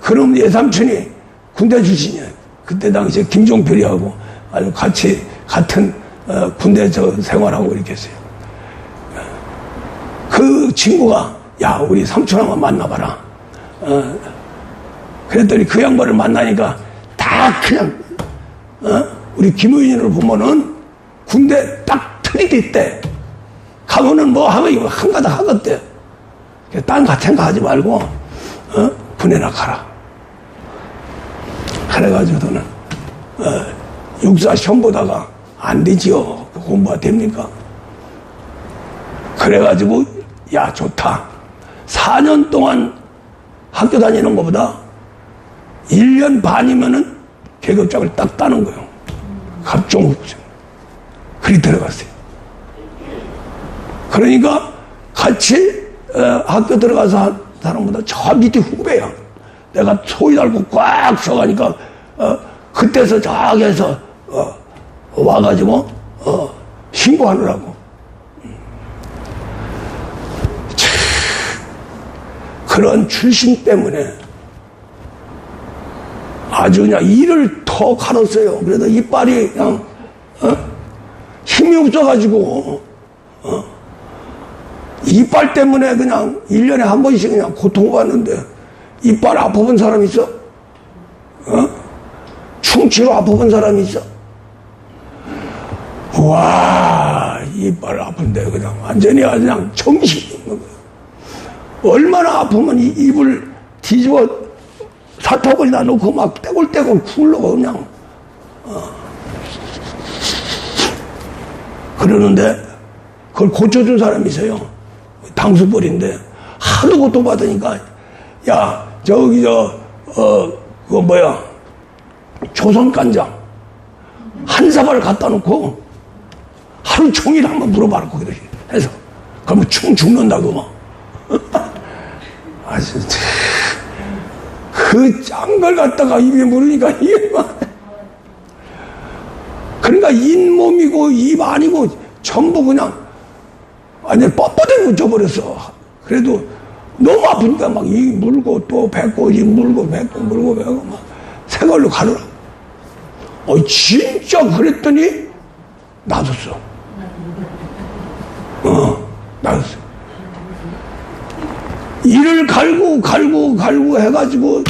Speaker 1: 그놈 예삼촌이 군대 출신이에요. 그때 당시에 김종필이하고 아주 같은 군대 생활하고 이렇게 했어요. 그 친구가 야 우리 삼촌 한번 만나봐라. 그랬더니 그 양반을 만나니까 다 그냥 우리 김의진을 보면은 군대 딱 틀이 있대. 가면은 뭐 하면 한가닥 하겠대. 딴 같은 거 하지 말고 군에나 가라. 그래가지고는 육사 시험 보다가 안 되지요. 공부가 됩니까? 그래가지고 야 좋다. 4년 동안 학교 다니는 것보다 1년 반이면은 계급장을 딱 따는 거예요. 갑종국장. 그리 들어갔어요. 그러니까 같이 학교 들어가서 한 사람보다 저 밑에 후배야. 내가 소위 달고 꽉 써가니까 그때서 저기에서 와가지고 신고하느라고. 그런 출신 때문에 아주 그냥 이를 더 갈았어요. 그래도 이빨이 그냥 힘이 없어가지고 이빨 때문에 그냥 1년에 한 번씩 그냥 고통받는데 이빨 아파본 사람 있어? 충치로 아파본 사람 있어? 와 이빨 아픈데 그냥 완전히 그냥 정신이 없는 거야. 얼마나 아프면 이 입을 뒤집어 사턱을 놓고 막 떼굴떼굴 굴러가 그냥 그러는데 그걸 고쳐준 사람이 있어요. 당수벌인데 하도 고통받으니까 야 저기 그거 뭐야 조선간장 한 사발 갖다 놓고 하루 종일 한번 물어봐라 거기다 해서 그러면 충 죽는다고 아 진짜 그 짠 걸 갖다가 입에 물으니까 이게 막 그러니까 잇몸이고 입 아니고 전부 그냥 완전 뻣뻣하게 묻혀버렸어. 그래도 너무 아프니까 막 이 물고 또 뱉고 이 물고 뱉고 물고 뱉고 막 새걸로 가더라. 진짜 그랬더니 놔뒀어. 놔뒀어. 이를 갈고 해가지고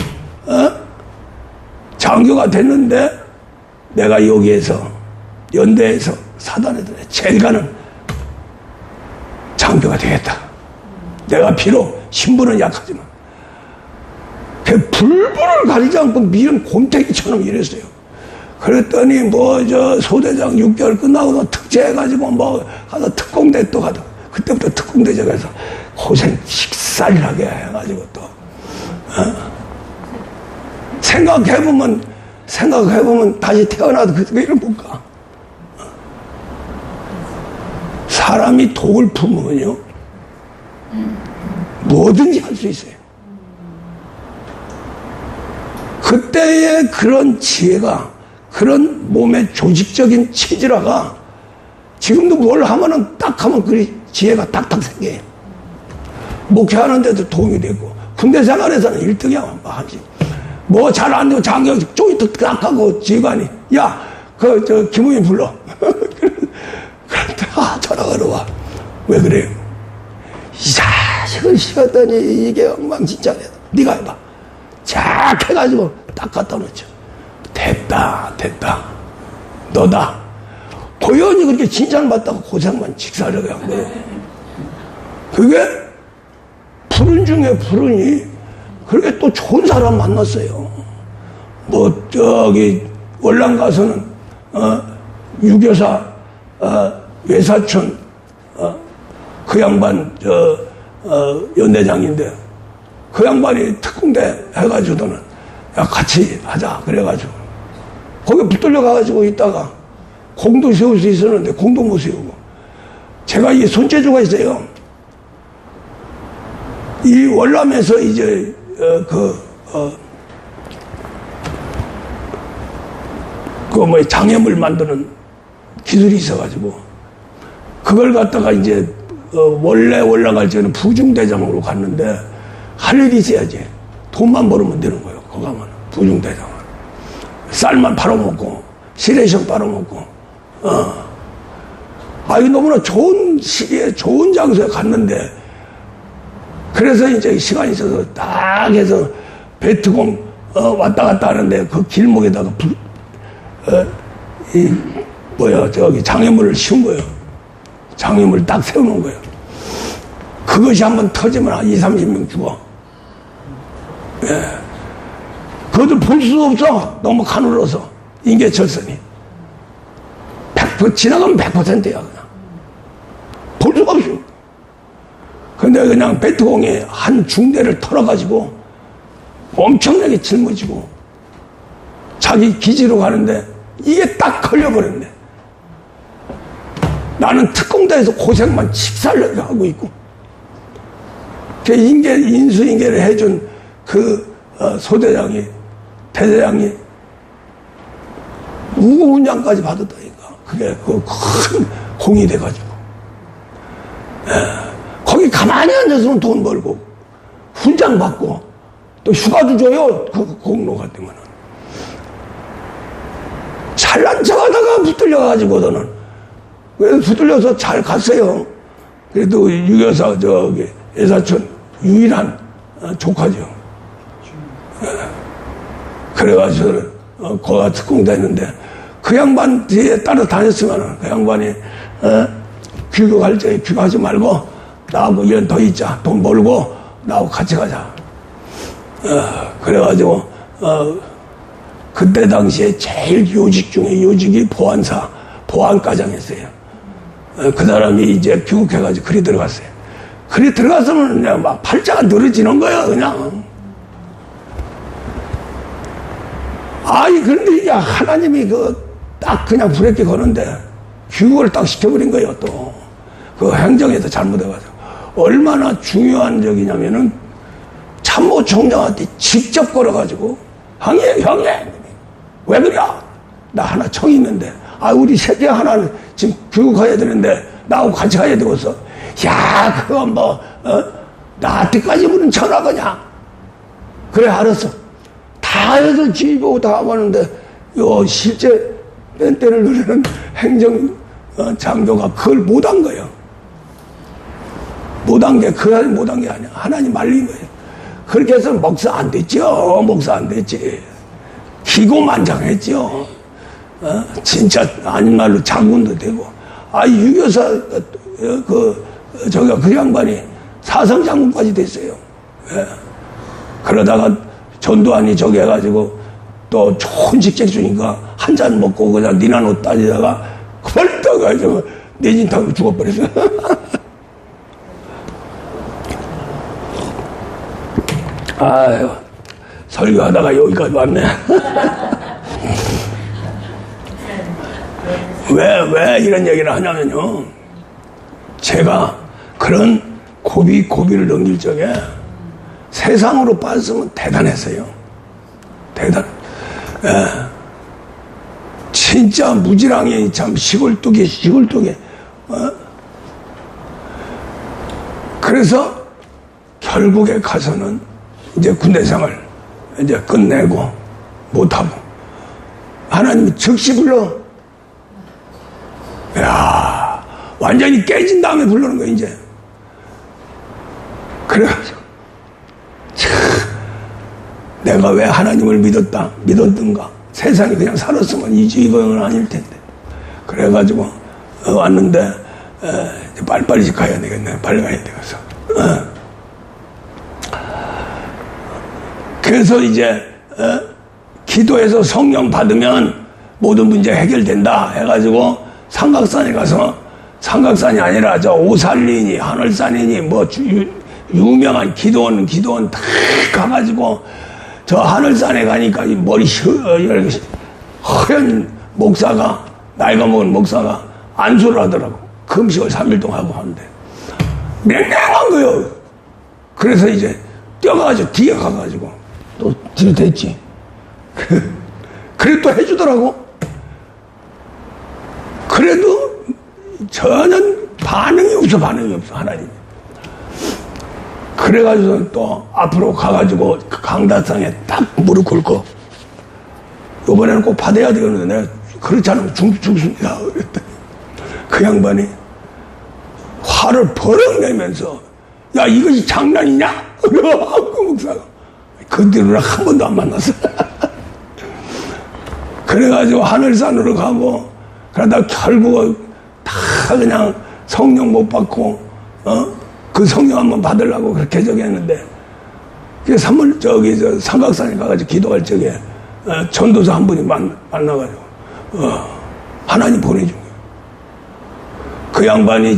Speaker 1: 장교가 됐는데 내가 여기에서 연대에서 사단에서 제일 가는 장교가 되겠다. 내가 비록 신분은 약하지만 그 불불을 가리지 않고 밀은 곰탱이처럼 일했어요. 그랬더니 뭐 저 소대장 6개월 끝나고도 특제해가지고 뭐 가서 특공대 또 가다 그때부터 특공대장 가서 고생 식살나게 해가지고 또 생각해보면 다시 태어나도 그 길을 못 가. 사람이 독을 품으면요 뭐든지 할 수 있어요. 그때의 그런 지혜가 그런 몸의 조직적인 체질화가 지금도 뭘 하면은 딱 하면 그 지혜가 딱딱 생겨요. 목회하는데도 도움이 되고 군대 생활에서는 1등이야 하지. 뭐 잘 안 되고 장교 쪽이 딱 하고 지휘관이 야 저 김우인 불러. 그런데 전화가 들어와. 왜 그래요? 이 자식을 씌웠더니 이게 엉망진창이야. 네가 해봐. 쫙 해가지고 딱 갖다 놓죠. 됐다. 너다. 고연히 그렇게 칭찬받다가 고생만 직사하려고 한 거예요. 그게 푸른 중에 푸른이 그렇게 또 좋은 사람 만났어요. 뭐 저기 월남 가서는 유교사 외사촌 그 양반 연대장인데 그 양반이 특공대 해가지고는 야 같이 하자 그래가지고 거기 붙들려 가가지고 있다가 공도 세울 수 있었는데 공도 못 세우고 제가 이 손재주가 있어요. 이 월남에서 이제 뭐 장애물 만드는 기술이 있어가지고 그걸 갖다가 이제 원래 올라갈 때는 부중대장으로 갔는데 할 일이 있어야지. 돈만 벌으면 되는 거예요. 거기 가면 부중대장은 쌀만 팔아먹고 시레이션 팔아먹고 아이 너무나 좋은 시기에 좋은 장소에 갔는데 그래서 이제 시간이 있어서 딱 해서 베트공 왔다 갔다 하는데 그 길목에다가 저기 장애물을 씌운 거예요. 장애물을 딱 세워놓은 거예요. 그것이 한번 터지면 한 20-30명 죽어. 예. 그것도 볼 수 없어. 너무 가늘어서. 인계철선이. 지나가면 100%야, 그냥. 볼 수가 없어. 근데 그냥 베트공에 한 중대를 털어가지고 엄청나게 짊어지고 자기 기지로 가는데 이게 딱 걸려버렸네. 나는 특공대에서 고생만 칙살나게 하고 있고 그 인수인계를 해준 그 소대장이 대대장이 우군장까지 받았다니까. 그게 그 큰 공이 돼가지고 거기 가만히 앉아서는 돈 벌고 훈장 받고 또 휴가도 줘요. 그 공로가 되면은 잘난 척하다가 붙들려가지고서는 그래도 붙들려서 잘 갔어요. 그래도 유교사 저기 예사촌 유일한 조카죠. 그래가지고 거가 특공됐는데 그 양반 뒤에 따라 다녔으면 그 양반이 귀국할 때 귀국하지 말고 나하고 1년 더 있자. 돈 벌고 나하고 같이 가자. 그래가지고 그때 당시에 제일 요직 중에 요직이 보안과장이었어요. 그 사람이 이제 귀국해가지고 그리 들어갔어요. 그리 들어가서는 그냥 막 팔자가 늘어지는 거야, 그냥. 아니, 그런데 이제 하나님이 딱 그냥 불에게 거는데 귀국을 딱 시켜버린 거예요, 또. 그 행정에서 잘못해가지고. 얼마나 중요한 적이냐면은 참모총장한테 직접 걸어가지고, 형님, 왜 그래? 나 하나 청이 있는데, 우리 새끼 하나는 지금 교육해야 되는데, 나하고 같이 가야 되겠어. 야, 그거 나한테까지 전화거냐? 그래, 알았어. 다 해서 지휘보고 다 하는데, 실제 뺀때를 누리는 행정 장교가 그걸 못한 거예요. 못한 게 아니야. 하나님 말린 거예요. 그렇게 해서 목사 안 됐죠. 목사 안 됐지. 기고만장했죠. 진짜 아닌 말로 장군도 되고. 유교사 그 양반이 사성장군까지 됐어요. 예. 그러다가 전두환이 저기 해가지고 또 좋은 직책 주니까 한 잔 먹고 그냥 니나 옷 따지다가 벌떡 가지고 내진 타고 죽어버렸어. 아유, 설교하다가 여기까지 왔네. 왜 이런 얘기를 하냐면요. 제가 그런 고비를 넘길 적에 세상으로 빠졌으면 대단했어요. 진짜 무지랑이 참 시골뚝에. 그래서 결국에 가서는 이제 군대 생활 이제 끝내고 못하고 하나님이 즉시 불러. 야, 완전히 깨진 다음에 부르는 거야, 이제. 그래가지고 내가 왜 하나님을 믿었던가. 세상에 그냥 살았으면 이건 아닐 텐데. 그래가지고 왔는데 빨리빨리 가야 되겠네. 빨리 가야 되겠어. 그래서 이제 기도해서 성령 받으면 모든 문제 해결된다 해가지고 삼각산에 가서, 삼각산이 아니라 저 오살리니 하늘산이니 뭐 유명한 기도원 다 가가지고 저 하늘산에 가니까 이 머리 허연 목사가, 나이가 먹은 목사가 안수를 하더라고. 금식을 3일 동안 하고 하는데 맹맹한 거요. 그래서 이제 뛰어가가지고 뒤에 가가지고 또 뒤로 됐지. 그래 또 해주더라고. 그래도 전혀 반응이 없어 하나님. 그래가지고 또 앞으로 가가지고 강다상에 딱 무릎 꿇고 이번에는 꼭 받아야 되겠는데 내가 그렇지 않으면 죽습니다. 그랬더니 그 양반이 화를 버럭 내면서 야, 이것이 장난이냐? 그 목사가 그 뒤로는 한 번도 안 만났어. 그래가지고 하늘산으로 가고 그러다 결국 다 그냥 성령 못 받고 그 성령 한번 받으려고 그렇게 저기 했는데 그래서 삼각산에 가가지고 기도할 적에 전도사 한 분이 만나가지고 하나님 보내준 거예요. 그 양반이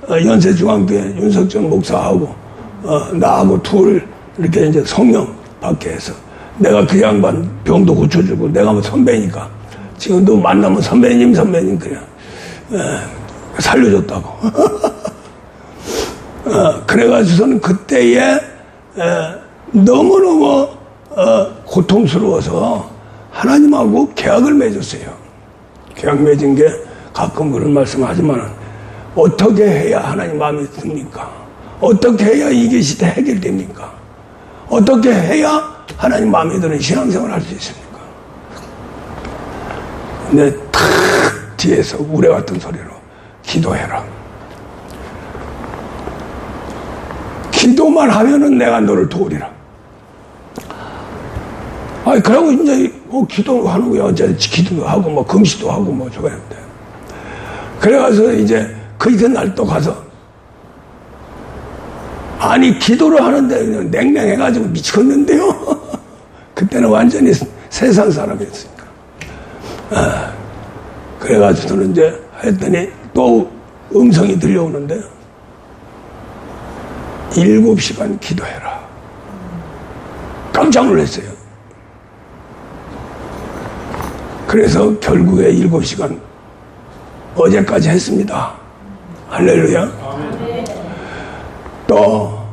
Speaker 1: 연세중앙교회 윤석전 목사하고 나하고 둘 이렇게 이제 성령 받게 해서 내가 그 양반 병도 고쳐주고 내가 뭐 선배니까 지금도 만나면 선배님 그냥 살려줬다고. 그래가지고서는 그때에 너무너무 고통스러워서 하나님하고 계약을 맺었어요. 계약 맺은 게 가끔 그런 말씀하지만 어떻게 해야 하나님 마음에 듭니까? 어떻게 해야 이게 시대 해결됩니까? 어떻게 해야 하나님 마음에 드는 신앙생활을 할 수 있습니까? 근데 탁 뒤에서 우레 같은 소리로 기도해라. 기도만 하면은 내가 너를 도우리라. 그러고 이제 기도하는 거야. 이제 기도도 하고 뭐 금시도 하고 뭐 저거 했는데. 그래가지고 이제 그 이튿날 또 가서 기도를 하는데 냉랭해가지고 미치겠는데요. 그때는 완전히 세상 사람이었으니까. 그래가지고 저는 이제 했더니 또 음성이 들려오는데 7시간 기도해라. 깜짝 놀랐어요. 그래서 결국에 7시간 어제까지 했습니다. 할렐루야. 또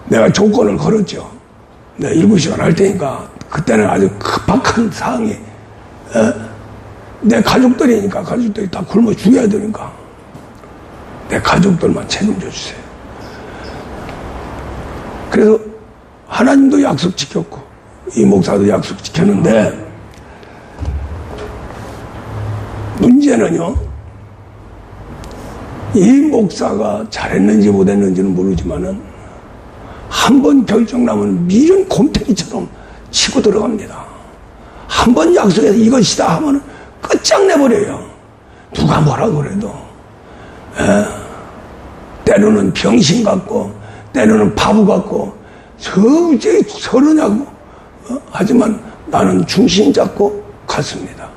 Speaker 1: 내가 조건을 걸었죠. 내가 7시간 할 테니까 그때는 아주 급박한 상황이 내 가족들이니까 가족들이 다 굶어 죽여야 되니까 내 가족들만 책임져 주세요. 그래서 하나님도 약속 지켰고 이 목사도 약속 지켰는데 문제는요, 이 목사가 잘했는지 못했는지는 모르지만은 한 번 결정 나면 미련 곰탱이처럼 치고 들어갑니다. 한 번 약속해서 이것이다 하면 끝장내버려요. 누가 뭐라고 그래도. 때로는 병신 같고 때로는 바보 같고 저러냐고. 하지만 나는 중심 잡고 갔습니다.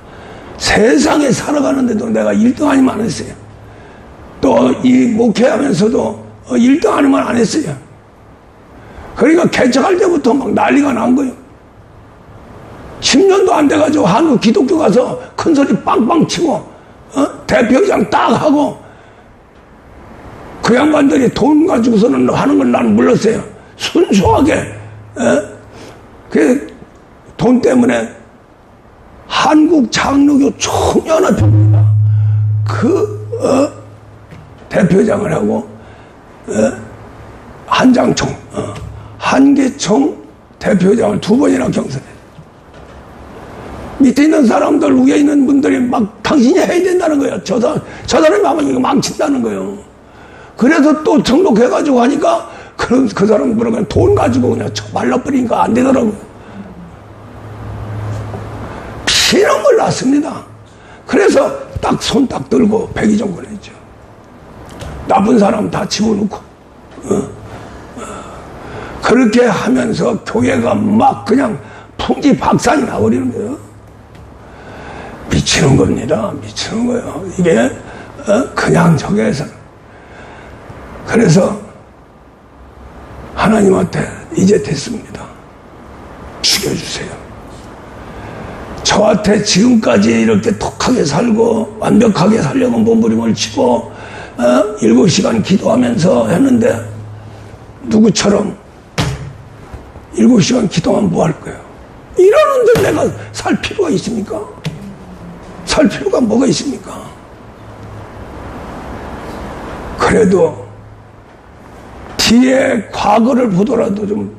Speaker 1: 세상에 살아가는데도 내가 1등 아니면 안 했어요. 또 이 목회하면서도 1등 아니면 안 했어요. 그러니까 개척할 때부터 막 난리가 난 거예요. 10년도 안 돼가지고 한국 기독교 가서 큰 소리 빵빵 치고 대표장 딱 하고 그 양반들이 돈 가지고서는 하는 걸 나는 몰랐어요. 순수하게 그 돈 때문에 한국 장로교 총연합회입니다. 대표장을 하고 한장총 한계총 대표장을 2번이나 경선했어요. 밑에 있는 사람들, 위에 있는 분들이 막 당신이 해야 된다는 거예요. 저 사람이 하면 이거 망친다는 거예요. 그래서 또 등록해가지고 하니까 그 사람들은 그냥 돈 가지고 그냥 말라버리니까 안 되더라고요. 피눈물 났습니다. 그래서 딱 손 딱 들고 백의종군 했죠. 나쁜 사람 다 집어넣고 그렇게 하면서 교회가 막 그냥 풍지박산이 나버리는 거예요. 미치는 겁니다. 미치는 거예요. 이게 그냥 저기에서. 그래서 하나님한테 이제 됐습니다. 죽여주세요. 저한테 지금까지 이렇게 독하게 살고 완벽하게 살려고 몸부림을 치고 7시간 기도하면서 했는데 누구처럼 7시간 기도하면 뭐 할 거예요? 이러는데 내가 살 필요가 있습니까? 살 필요가 뭐가 있습니까? 그래도 뒤에 과거를 보더라도 좀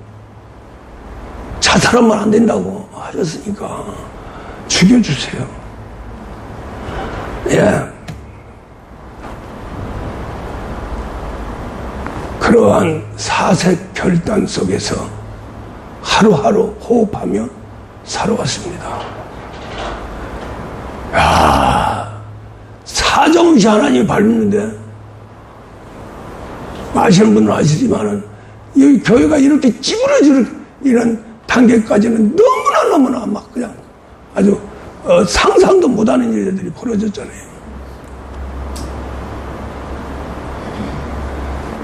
Speaker 1: 자살하면 안 된다고 하셨으니까 죽여주세요. 예. 그러한 사색 결단 속에서 하루하루 호흡하며 살아왔습니다. 야, 사정없이 하나님이 밟는데 아시는 분은 아시지만은 이 교회가 이렇게 찌그러질 이런 단계까지는 너무나 막 그냥 아주 상상도 못하는 일들이 벌어졌잖아요.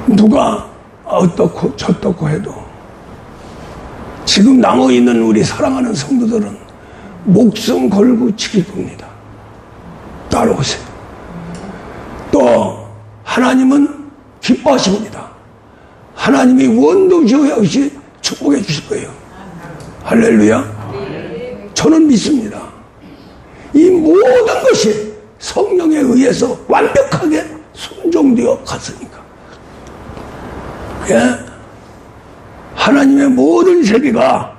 Speaker 1: 누가 어떻고 저떻고 해도 지금 남아있는 우리 사랑하는 성도들은 목숨 걸고 지킬 겁니다. 따라오세요. 또 하나님은 기뻐하십니다. 하나님이 원동력이 없이 축복해 주실 거예요. 할렐루야. 저는 믿습니다. 이 모든 것이 성령에 의해서 완벽하게 순종되어 갔으니까. 예? 하나님의 모든 세계가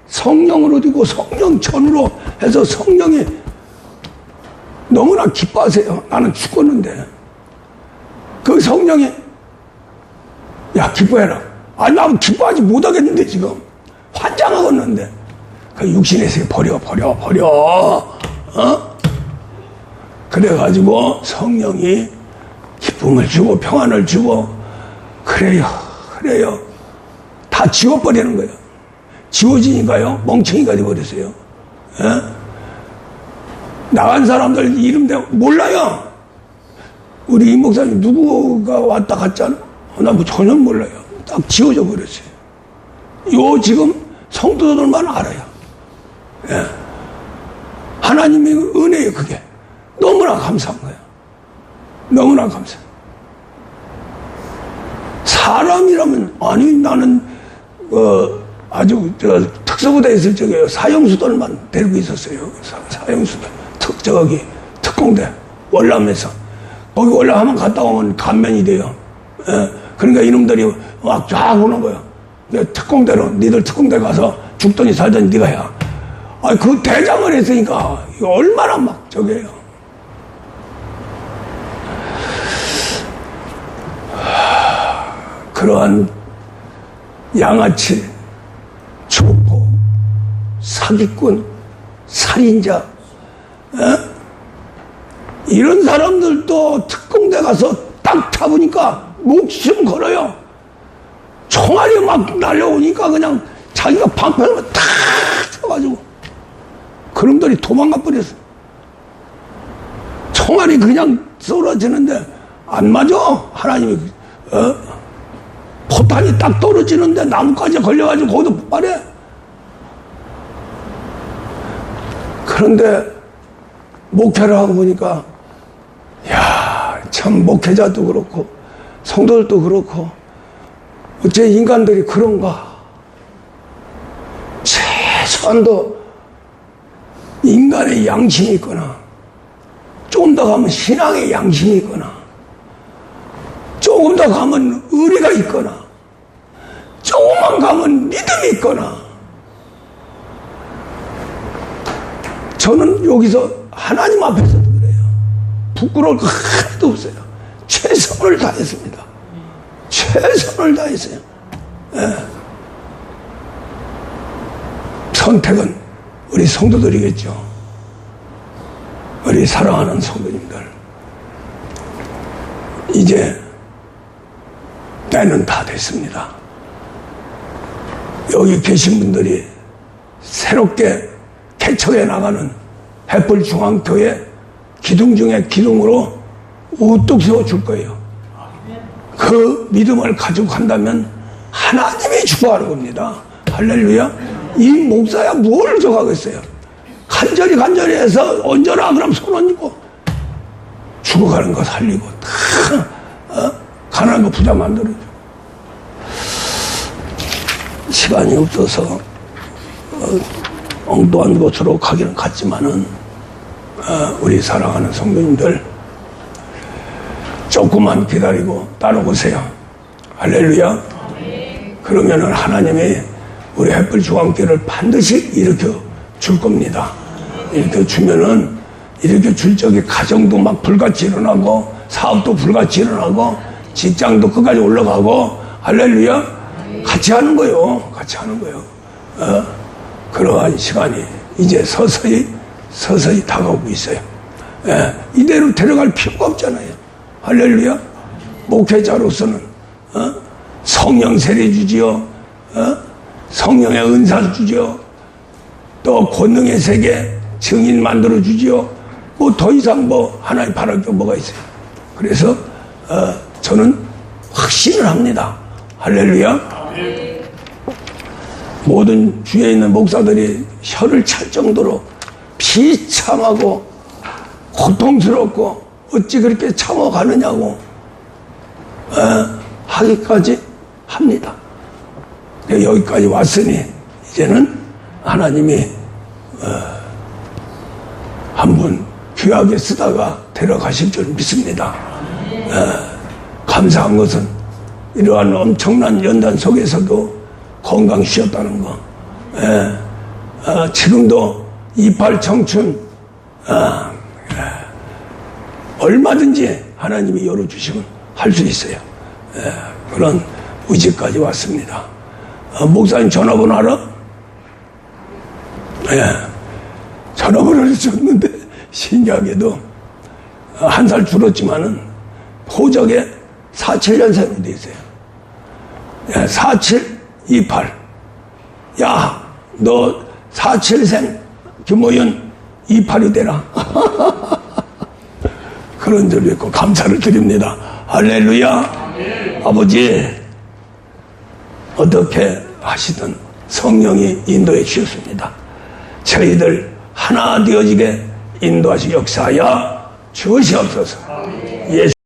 Speaker 1: 성령으로 되고 성령 전으로 해서 성령이 너무나 기뻐하세요. 나는 죽었는데 그 성령이 야 기뻐해라. 아니 나는 기뻐하지 못하겠는데 지금 환장하겠는데 그 육신의 세계 버려 그래가지고 성령이 기쁨을 주고 평안을 주고 그래요 다 지워버리는 거예요. 지워지니까요, 멍청이가 돼버렸어요. 예? 나간 사람들 이름 몰라요. 우리 임 목사님 누구가 왔다 갔잖아. 나 뭐 전혀 몰라요. 딱 지워져 버렸어요. 요 지금 성도들만 알아요. 예. 하나님의 은혜예요, 그게. 너무나 감사한 거예요. 너무나 감사해요. 사람이라면, 아니, 나는, 아주, 특수부대에 있을 적에 사형수들만 데리고 있었어요. 사형수들. 특공대. 월남에서. 거기 올라가면 갔다 오면 감면이 돼요. 예. 그러니까 이놈들이 막 쫙 오는 거예요. 특공대로, 니들 특공대 가서 죽더니 살더니 니가 해야. 아니, 그 대장을 했으니까, 이거 얼마나 막 저게요. 그러한 양아치, 조포, 사기꾼, 살인자, 이런 사람들도 특공대 가서 딱 잡으니까 목숨 걸어요. 총알이 막 날려오니까 그냥 자기가 방패를 탁 쳐가지고 그놈들이 도망가 버렸어. 총알이 그냥 쏟아지는데 안 맞아. 하나님이 포탄이 딱 떨어지는데 나무까지 걸려가지고 거기도 폭발해. 그런데 목회를 하고 보니까 야, 참 목회자도 그렇고 성도들도 그렇고 어째 인간들이 그런가. 최소한도 인간의 양심이 있거나 조금 더 가면 신앙의 양심이 있거나 조금 더 가면 의리가 있거나 조금만 가면 믿음이 있거나. 저는 여기서 하나님 앞에서도 그래요. 부끄러울 거 하나도 없어요. 최선을 다했습니다. 최선을 다했어요. 예. 선택은 우리 성도들이겠죠. 우리 사랑하는 성도님들, 이제 때는 다 됐습니다. 여기 계신 분들이 새롭게 개척해 나가는 햇불중앙교회 기둥 중에 기둥으로 우뚝 세워줄 거예요. 그 믿음을 가지고 간다면 하나님이 축복하는 겁니다. 할렐루야. 이 목사야 뭘 저가겠어요. 간절히 해서 언제나 그럼 손 얹고 죽어가는 거 살리고 다 가난한 거 부자 만들어줘. 시간이 없어서 엉뚱한 곳으로 가기는 갔지만은 우리 사랑하는 성도님들 조금만 기다리고 따라오세요. 할렐루야. 그러면은 하나님이 우리 햇불 중앙교회를 반드시 일으켜 줄 겁니다. 일으켜 주면은 일으켜 줄 적에 가정도 막 불같이 일어나고 사업도 불같이 일어나고 직장도 끝까지 올라가고 할렐루야. 같이 하는 거요. 같이 하는 거요. 그러한 시간이 이제 서서히 다가오고 있어요. 이대로 데려갈 필요가 없잖아요. 할렐루야. 목회자로서는 성령 세례 주지요. 성령의 은사 주지요. 또 권능의 세계 증인 만들어 주지요. 뭐 더 이상 뭐 하나님 바랄 게 뭐가 있어요. 그래서 저는 확신을 합니다. 할렐루야. 모든 주위에 있는 목사들이 혀를 찰 정도로 비참하고 고통스럽고 어찌 그렇게 참아가느냐고 하기까지 합니다. 여기까지 왔으니 이제는 하나님이 한번 귀하게 쓰다가 데려가실 줄 믿습니다. 감사한 것은 이러한 엄청난 연단 속에서도 건강 쉬었다는 거. 지금도 이팔 청춘 얼마든지 하나님이 열어주시면 할 수 있어요. 그런 의지까지 왔습니다. 목사님 전화번호 알아? 전화번호를 줬는데 신기하게도 한 살 줄었지만은 호적에 47년생으로 돼 있어요. 4728 야, 너 47생 김호윤 28이 되라. 그런 줄을 믿고 감사를 드립니다. 할렐루야. 아버지, 어떻게 하시든 성령이 인도해 주셨습니다. 저희들 하나 되어지게 인도하시 역사하여 주시옵소서. 예수